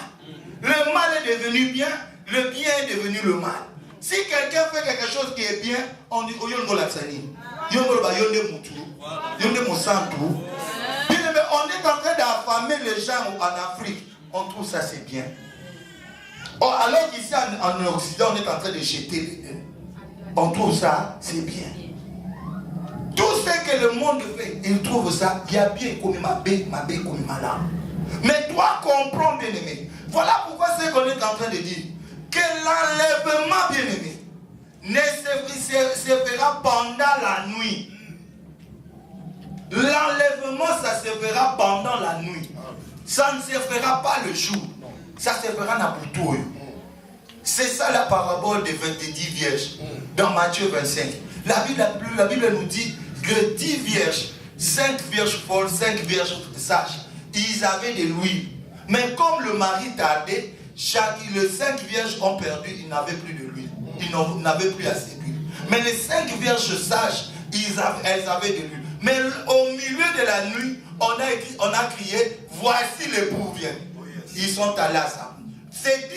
Le mal est devenu bien, le bien est devenu le mal. Si quelqu'un fait quelque chose qui est bien, on dit, oh, on est en train d'affamer les gens en Afrique. On trouve ça c'est bien. Or, alors qu'ici en Occident, on est en train de jeter les haines. On trouve ça c'est bien. Tout ce que le monde fait, il trouve ça bien comme ma bé comme ma lame. Mais toi comprends, bien aimé. Voilà pourquoi c'est qu'on est en train de dire que l'enlèvement, bien aimé, ne se fera pendant la nuit. L'enlèvement, ça se fera pendant la nuit. Ça ne se fera pas le jour. Ça se fera dans tout. C'est ça la parabole des 10 vierges dans Matthieu 25. La Bible nous dit que 10 vierges, 5 vierges folles, 5 vierges sages, ils avaient de l'huile. Mais comme le mari tardait, les 5 vierges ont perdu, ils n'avaient plus de l'huile. Ils n'avaient plus assez d'huile. Mais les 5 vierges sages, elles avaient des lunes. Mais au milieu de la nuit, on a crié, voici l'époux vient. Ils sont allés à ça. Ces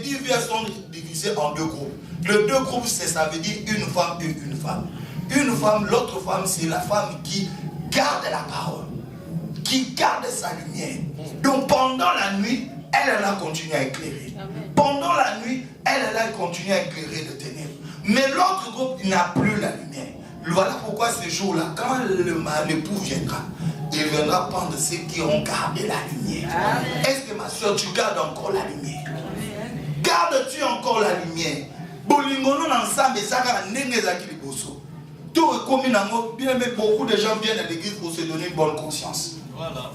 10 vierges sont divisées en 2 groupes. Les 2 groupes, ça veut dire une femme et une femme. Une femme, l'autre femme, c'est la femme qui garde la parole, qui garde sa lumière. Donc pendant la nuit, elle a continué à éclairer. Pendant la nuit, elle a continué à éclairer les ténèbres. Mais l'autre groupe n'a plus la lumière. Voilà pourquoi ce jour-là, quand l'époux viendra, il viendra prendre ceux qui ont gardé la lumière. Est-ce que ma soeur, tu gardes encore la lumière? Gardes-tu encore la lumière? Beaucoup de gens viennent à l'église pour se donner une bonne conscience. Voilà.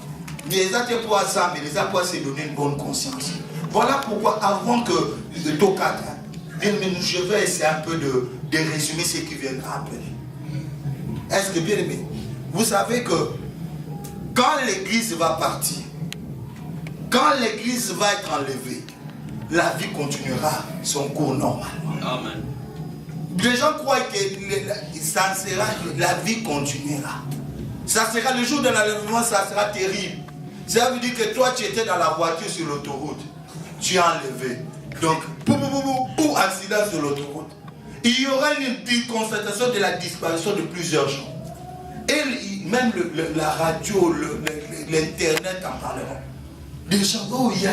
Mais les autres pour ça, mais les autres pour se donner une bonne conscience. Voilà pourquoi avant que le Tokata, je vais essayer un peu de résumer ce qui vient de rappeler. Est-ce que bien aimé, vous savez que quand l'église va partir, quand l'église va être enlevée, la vie continuera son cours normal. Amen. Les gens croient que ça sera, la vie continuera. Ça sera le jour de l'enlèvement, ça sera terrible. Ça veut dire que toi, tu étais dans la voiture sur l'autoroute. Tu es enlevé. Donc, accident sur l'autoroute. Il y aura une constatation de la disparition de plusieurs gens. Et même la radio, l'internet en parleront. Des gens, oh, il y a,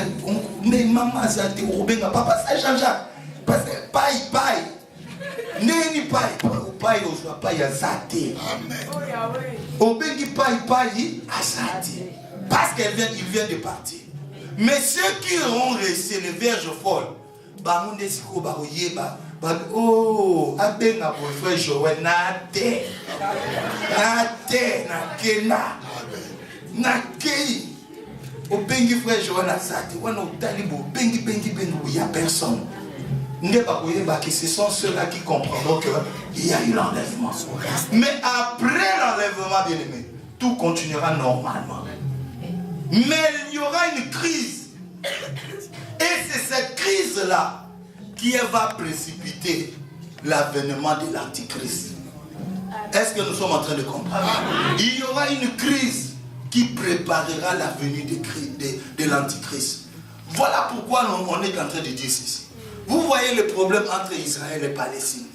mais maman, ça te roubéga, papa, ça Jean-Jacques. Parce que paille. Neni paille, on soit paille à zate. Amen. Obengi paille à zate. Parce qu'il vient de partir. Mais ceux qui ont resté les vierges folles, oh, abenga pour frère Joël, nate, obengi frère Joël azate, wana utalibo, bengi, il n'y a personne. Ce sont ceux-là qui comprendront qu'il y a eu l'enlèvement. Mais après l'enlèvement, bien aimé, tout continuera normalement. Mais il y aura une crise. Et c'est cette crise-là qui va précipiter l'avènement de l'Antichrist. Est-ce que nous sommes en train de comprendre? Il y aura une crise qui préparera la venue de l'Antichrist. Voilà pourquoi on est en train de dire ceci. Vous voyez le problème entre Israël et Palestine.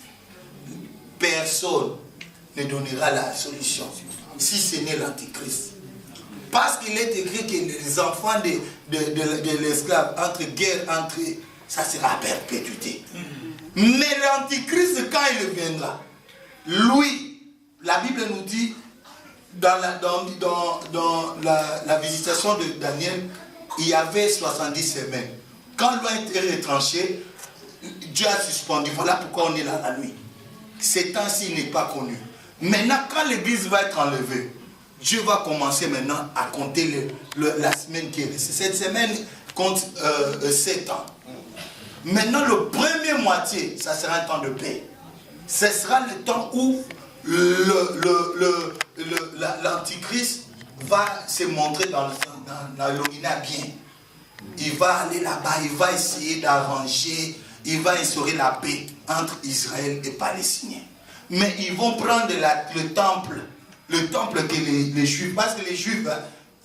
Personne ne donnera la solution si ce n'est l'Antichrist. Parce qu'il est écrit que les enfants de l'esclave, ça sera à perpétuité. Mais l'Antichrist, quand il viendra, lui, la Bible nous dit, dans la visitation de Daniel, il y avait 70 semaines. Quand l'on a été retranché, Dieu a suspendu. Voilà pourquoi on est là la nuit. Ce temps-ci n'est pas connu. Maintenant, quand l'église va être enlevée, Dieu va commencer maintenant à compter la semaine qui est restée. Cette semaine compte 7 ans. Maintenant, le premier moitié, ça sera un temps de paix. Ce sera le temps où l'Antichrist va se montrer dans l'Orina bien. Il va aller là-bas, il va essayer d'arranger, il va instaurer la paix entre Israël et Palestiniens. Mais ils vont prendre le temple que les Juifs, parce que les Juifs,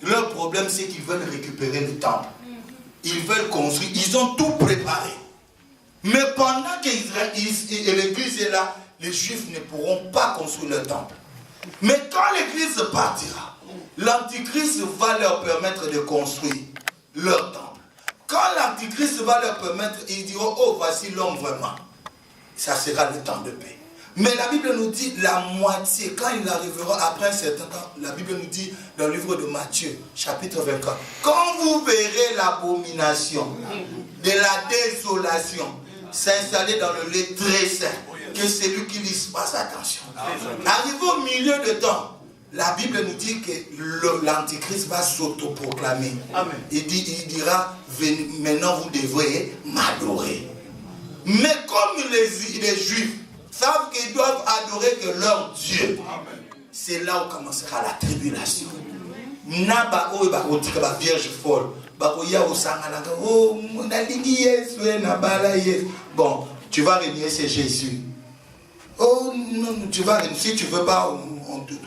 leur problème c'est qu'ils veulent récupérer le temple. Ils veulent construire, ils ont tout préparé. Mais pendant que l'église est là, les Juifs ne pourront pas construire le temple. Mais quand l'église partira, l'Antichrist va leur permettre de construire leur temple. Quand l'Antichrist va leur permettre, ils diront, oh voici l'homme vraiment. Ça sera le temps de paix. Mais la Bible nous dit la moitié, quand il arrivera après un certain temps, la Bible nous dit dans le livre de Matthieu, chapitre 24, quand vous verrez l'abomination de la désolation s'installer dans le lieu très saint, que celui qui lit fasse attention. Arrivé au milieu de temps, la Bible nous dit que l'Antichrist va s'autoproclamer. Il dira, maintenant vous devrez m'adorer. Mais comme les Juifs savent qu'ils doivent adorer que leur Dieu, c'est là où commencera la tribulation. Vierge folle. Bon, tu vas renier, c'est Jésus. Oh non, tu vas, si tu ne veux pas,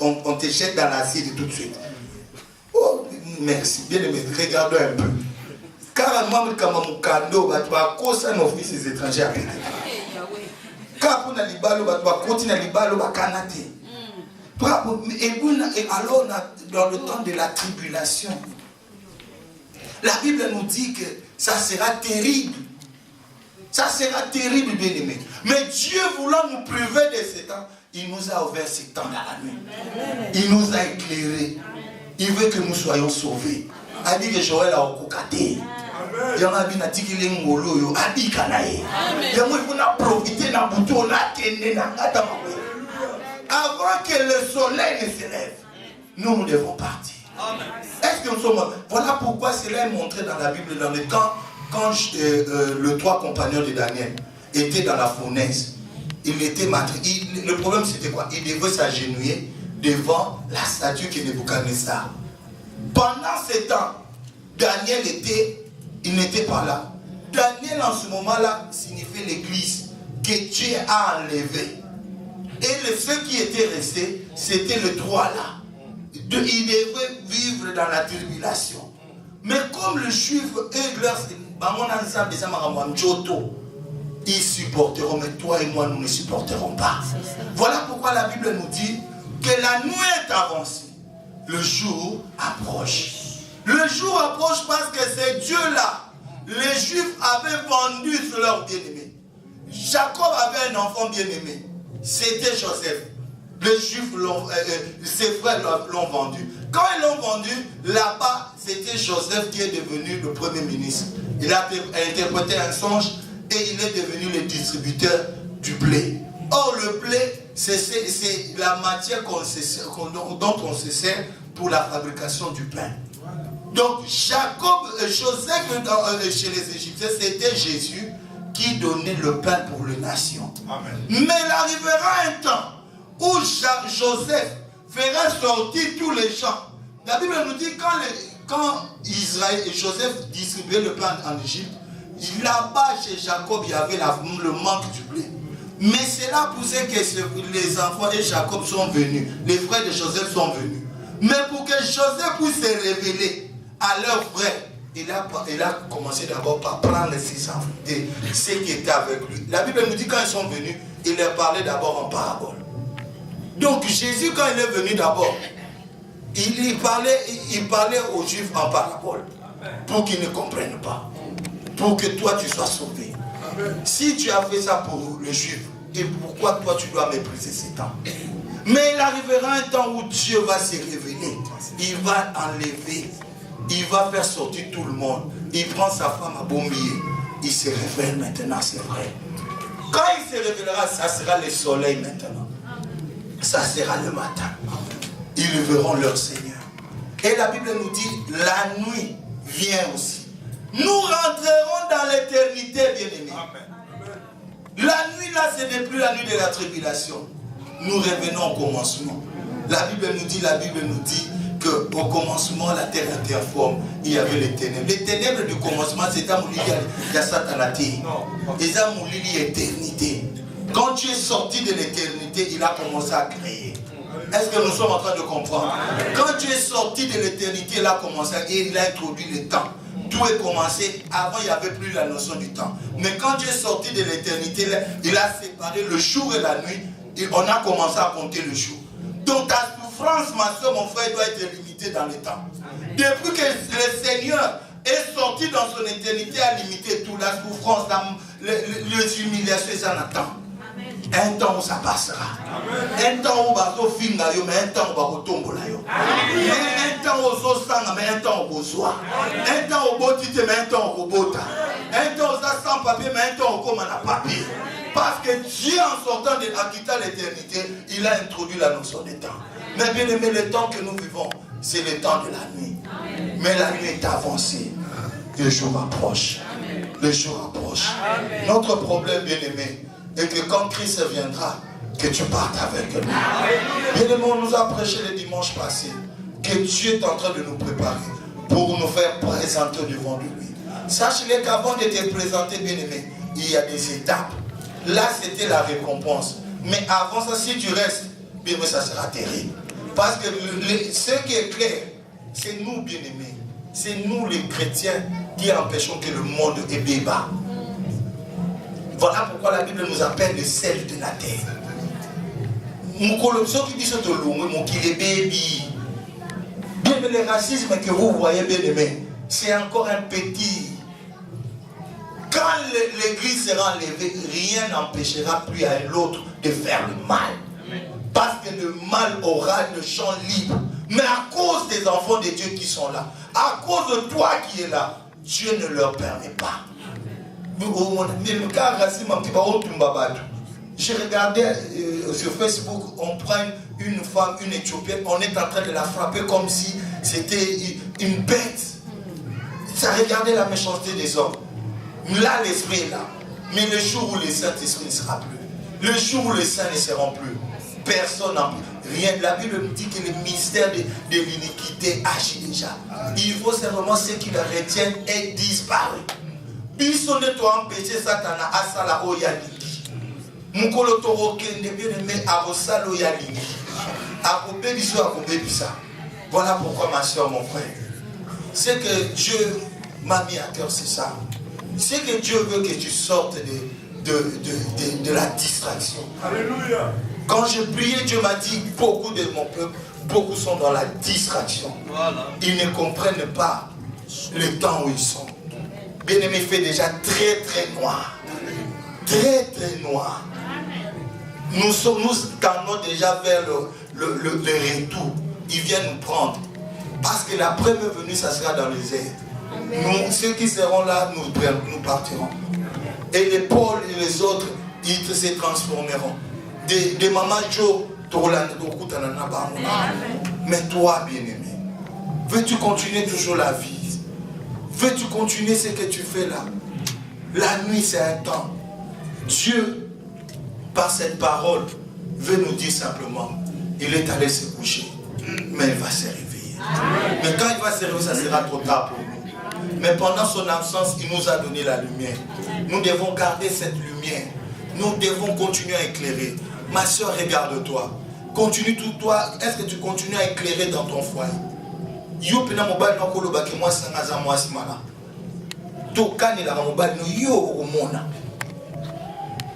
on te jette dans l'acide tout de suite. Oh, merci, bien aimé, regarde un peu. Car moi, quand mon cadeau, tu vas causer nos fils étrangers. Car pour les balles, tu vas continuer les balles, tu vas canadier. Et alors, dans le temps de la tribulation, la Bible nous dit que ça sera terrible. Ça sera terrible, bien aimé. Mais Dieu voulant nous priver de ce temps, il nous a ouvert ce temps dans la nuit. Il nous a éclairés. Il veut que nous soyons sauvés. Il dit que Joël a okukaté. Il y en a bien dit qu'il est molo yo. Il dit qu'il y a profité na bouton na kende na ngata. Avant que le soleil ne se lève, nous devons partir. Est-ce que nous sommes... Voilà pourquoi cela est montré dans la Bible dans le temps quand le 3 compagnons de Daniel étaient dans la fournaise. Il était matré. Le problème c'était quoi? Il devait s'agenouiller devant la statue qui est Nebuchadnezzar. Pendant ce temps, Daniel il n'était pas là. Daniel en ce moment-là signifiait l'église que Dieu a enlevé. Et ceux qui étaient restés, c'était le 3 là. Ils devaient vivre dans la tribulation. Mais comme le juif, ils supporteront, mais toi et moi, nous ne supporterons pas. Voilà pourquoi la Bible nous dit que la nuit est avancée. Le jour approche. Le jour approche parce que c'est Dieu-là. Les Juifs avaient vendu leur bien-aimé. Jacob avait un enfant bien-aimé. C'était Joseph. Les Juifs, ses frères l'ont vendu. Quand ils l'ont vendu, là-bas, c'était Joseph qui est devenu le premier ministre. Il a interprété un songe et il est devenu le distributeur du blé. Or, le blé, c'est la matière dont on se sert pour la fabrication du pain. Donc, Joseph, chez les Égyptiens, c'était Jésus qui donnait le pain pour les nations. Amen. Mais il arrivera un temps où Joseph fera sortir tous les gens. La Bible nous dit quand Israël et Joseph distribuaient le pain en Égypte, là-bas chez Jacob, il y avait le manque du blé. Mais cela poussait que les enfants de Jacob sont venus. Les frères de Joseph sont venus. Mais pour que Joseph puisse se révéler à leurs frères, il a commencé d'abord par prendre ses enfants, ceux qui étaient avec lui. La Bible nous dit quand ils sont venus, il leur parlait d'abord en parabole. Donc Jésus, quand il est venu d'abord, il parlait aux Juifs en parabole pour qu'ils ne comprennent pas, pour que toi tu sois sauvé. Si tu as fait ça pour les Juifs, et pourquoi toi tu dois mépriser ces temps? Mais il arrivera un temps où Dieu va se révéler. Il va enlever. Il va faire sortir tout le monde. Il prend sa femme à Bombier. Il se révèle maintenant, c'est vrai. Quand il se révélera, ça sera le soleil maintenant. Ça sera le matin. Ils verront leur Seigneur. Et la Bible nous dit, la nuit vient aussi. Nous rentrerons dans l'éternité, bien-aimés. La nuit là, ce n'est plus la nuit de la tribulation. Nous revenons au commencement. La Bible nous dit qu'au commencement, la terre était informe. Il y avait les ténèbres. Les ténèbres du commencement, c'est à Moulili, il y a Satanati. Et à Moulili, l'éternité. Quand tu es sorti de l'éternité, il a commencé à créer. Est-ce que nous sommes en train de comprendre? Quand tu es sorti de l'éternité, il a commencé et il a introduit le temps. Tout est commencé. Avant, il n'y avait plus la notion du temps. Mais quand tu es sorti de l'éternité, il a séparé le jour et la nuit. Et on a commencé à compter le jour. Donc ta souffrance, ma soeur, mon frère, doit être limitée dans le temps. Depuis que le Seigneur est sorti dans son éternité, a limité tout, la souffrance, les humiliations, ça n'attend. Un temps où ça passera. Un temps où bazo finga yo, mais un temps où bazo tombola yo. Un temps où zo sanga, mais un temps où bozoa. Un temps où botite, mais un temps où bota. Un temps où ça sans papier, mais un temps où comme on a papier. Parce que Dieu, en sortant de quitter l'éternité, il a introduit la notion de temps. Mais bien aimé, le temps que nous vivons, c'est le temps de la nuit. Mais la nuit est avancée. Le jour approche. Le jour approche. Notre problème, bien aimé, est que quand Christ viendra, que tu partes avec lui. Bien aimé, on nous a prêché le dimanche passé que Dieu est en train de nous préparer pour nous faire présenter devant lui. Sache-le qu'avant de te présenter, bien aimé, il y a des étapes. Là, c'était la récompense. Mais avant ça, si tu restes, bien, ça sera terrible. Parce que ce qui est clair, c'est nous, bien-aimés. C'est nous, les chrétiens, qui empêchons que le monde ait débat. Voilà pourquoi la Bible nous appelle le sel de la terre. Bien, le racisme que vous voyez, bien-aimés, c'est encore un petit. Quand l'église sera enlevée, rien n'empêchera plus à l'autre de faire le mal. Parce que le mal aura le champ libre. Mais à cause des enfants de Dieu qui sont là, à cause de toi qui es là, Dieu ne leur permet pas. J'ai regardé sur Facebook, on prend une femme, une Éthiopienne, on est en train de la frapper comme si c'était une bête. Ça regardait la méchanceté des hommes. Là, l'esprit est là. Mais le jour où le Saint-Esprit ne sera plus, le jour où le Saint ne sera plus, personne n'en peut. Rien. La Bible nous dit que le mystère de l'iniquité agit déjà. Il faut simplement ce qui le retiennent est disparu. Bisson de toi empêcher Satana à Sala Oyaliki. Mukolo Toroke ne bien aimé à Rosalo Oyaliki. À Kobe Bisso à Kobe Bissa. Voilà pourquoi ma soeur, mon frère. C'est que Dieu m'a mis à cœur, c'est ça. C'est que Dieu veut que tu sortes de la distraction. Alléluia. Quand je priais, Dieu m'a dit, beaucoup de mon peuple, beaucoup sont dans la distraction. Voilà. Ils ne comprennent pas le temps où ils sont. Bien-aimé, il fait déjà très très noir. Très très noir. Nous tendons déjà vers le retour. Il vient nous prendre. Parce que la première venue, ça sera dans les airs. Nous, ceux qui seront là, nous partirons. Et les Paul et les autres, ils se transformeront. Des Maman Joe, mais toi, bien-aimé, veux-tu continuer toujours la vie? Veux-tu continuer ce que tu fais là? La nuit, c'est un temps. Dieu, par cette parole, veut nous dire simplement, il est allé se coucher, mais il va se réveiller. Mais quand il va se réveiller, ça sera trop tard pour nous. Mais pendant son absence, il nous a donné la lumière. Nous devons garder cette lumière. Nous devons continuer à éclairer. Ma soeur, regarde-toi. Continue tout toi. Est-ce que tu continues à éclairer dans ton foyer?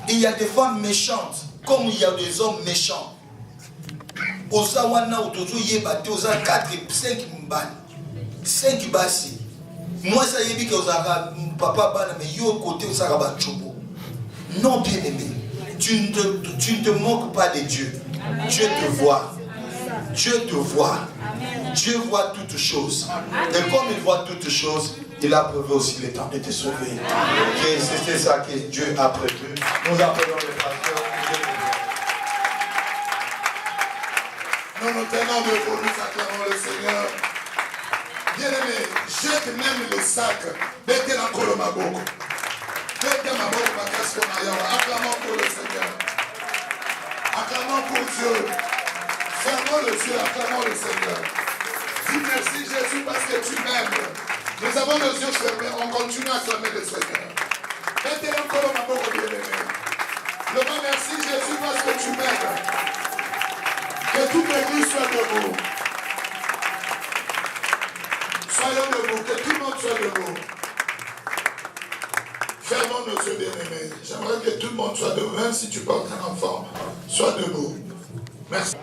Il y a des femmes méchantes, comme il y a des hommes méchants. Osawana otozo yebate oza 4 5 mbani 5 basi. Moi ça yebi que ozara papa bana mais yo côté osara ba chobo. Non, bien-aimé, tu ne te moques pas de Dieu. Dieu te voit. Dieu te voit. Dieu voit toutes choses. Et comme il voit toutes choses, il a prévu aussi le temps de te sauver. C'est ça que Dieu a prévu. Nous appelons le pasteur. Nous tenons debout, nous acclamons le Seigneur. Bien-aimé, jette même le sac. Mettez encore le maboko. Mettez ma boque, ma casque, ma yawa. Acclamons pour le Seigneur. Acclamons pour Dieu. Fermons les yeux, acclamons le Seigneur. Dis merci Jésus parce que tu m'aimes. Nous avons les yeux fermés, on continue à acclamer le Seigneur. Mettez encore le maboko, bien-aimé. Le mot merci Jésus parce que tu m'aimes. Que toute l'église soit debout. Soyons debout, que tout le monde soit debout. Fermons nos yeux, bien-aimés. J'aimerais que tout le monde soit debout, même si tu portes un enfant. Sois debout. Merci.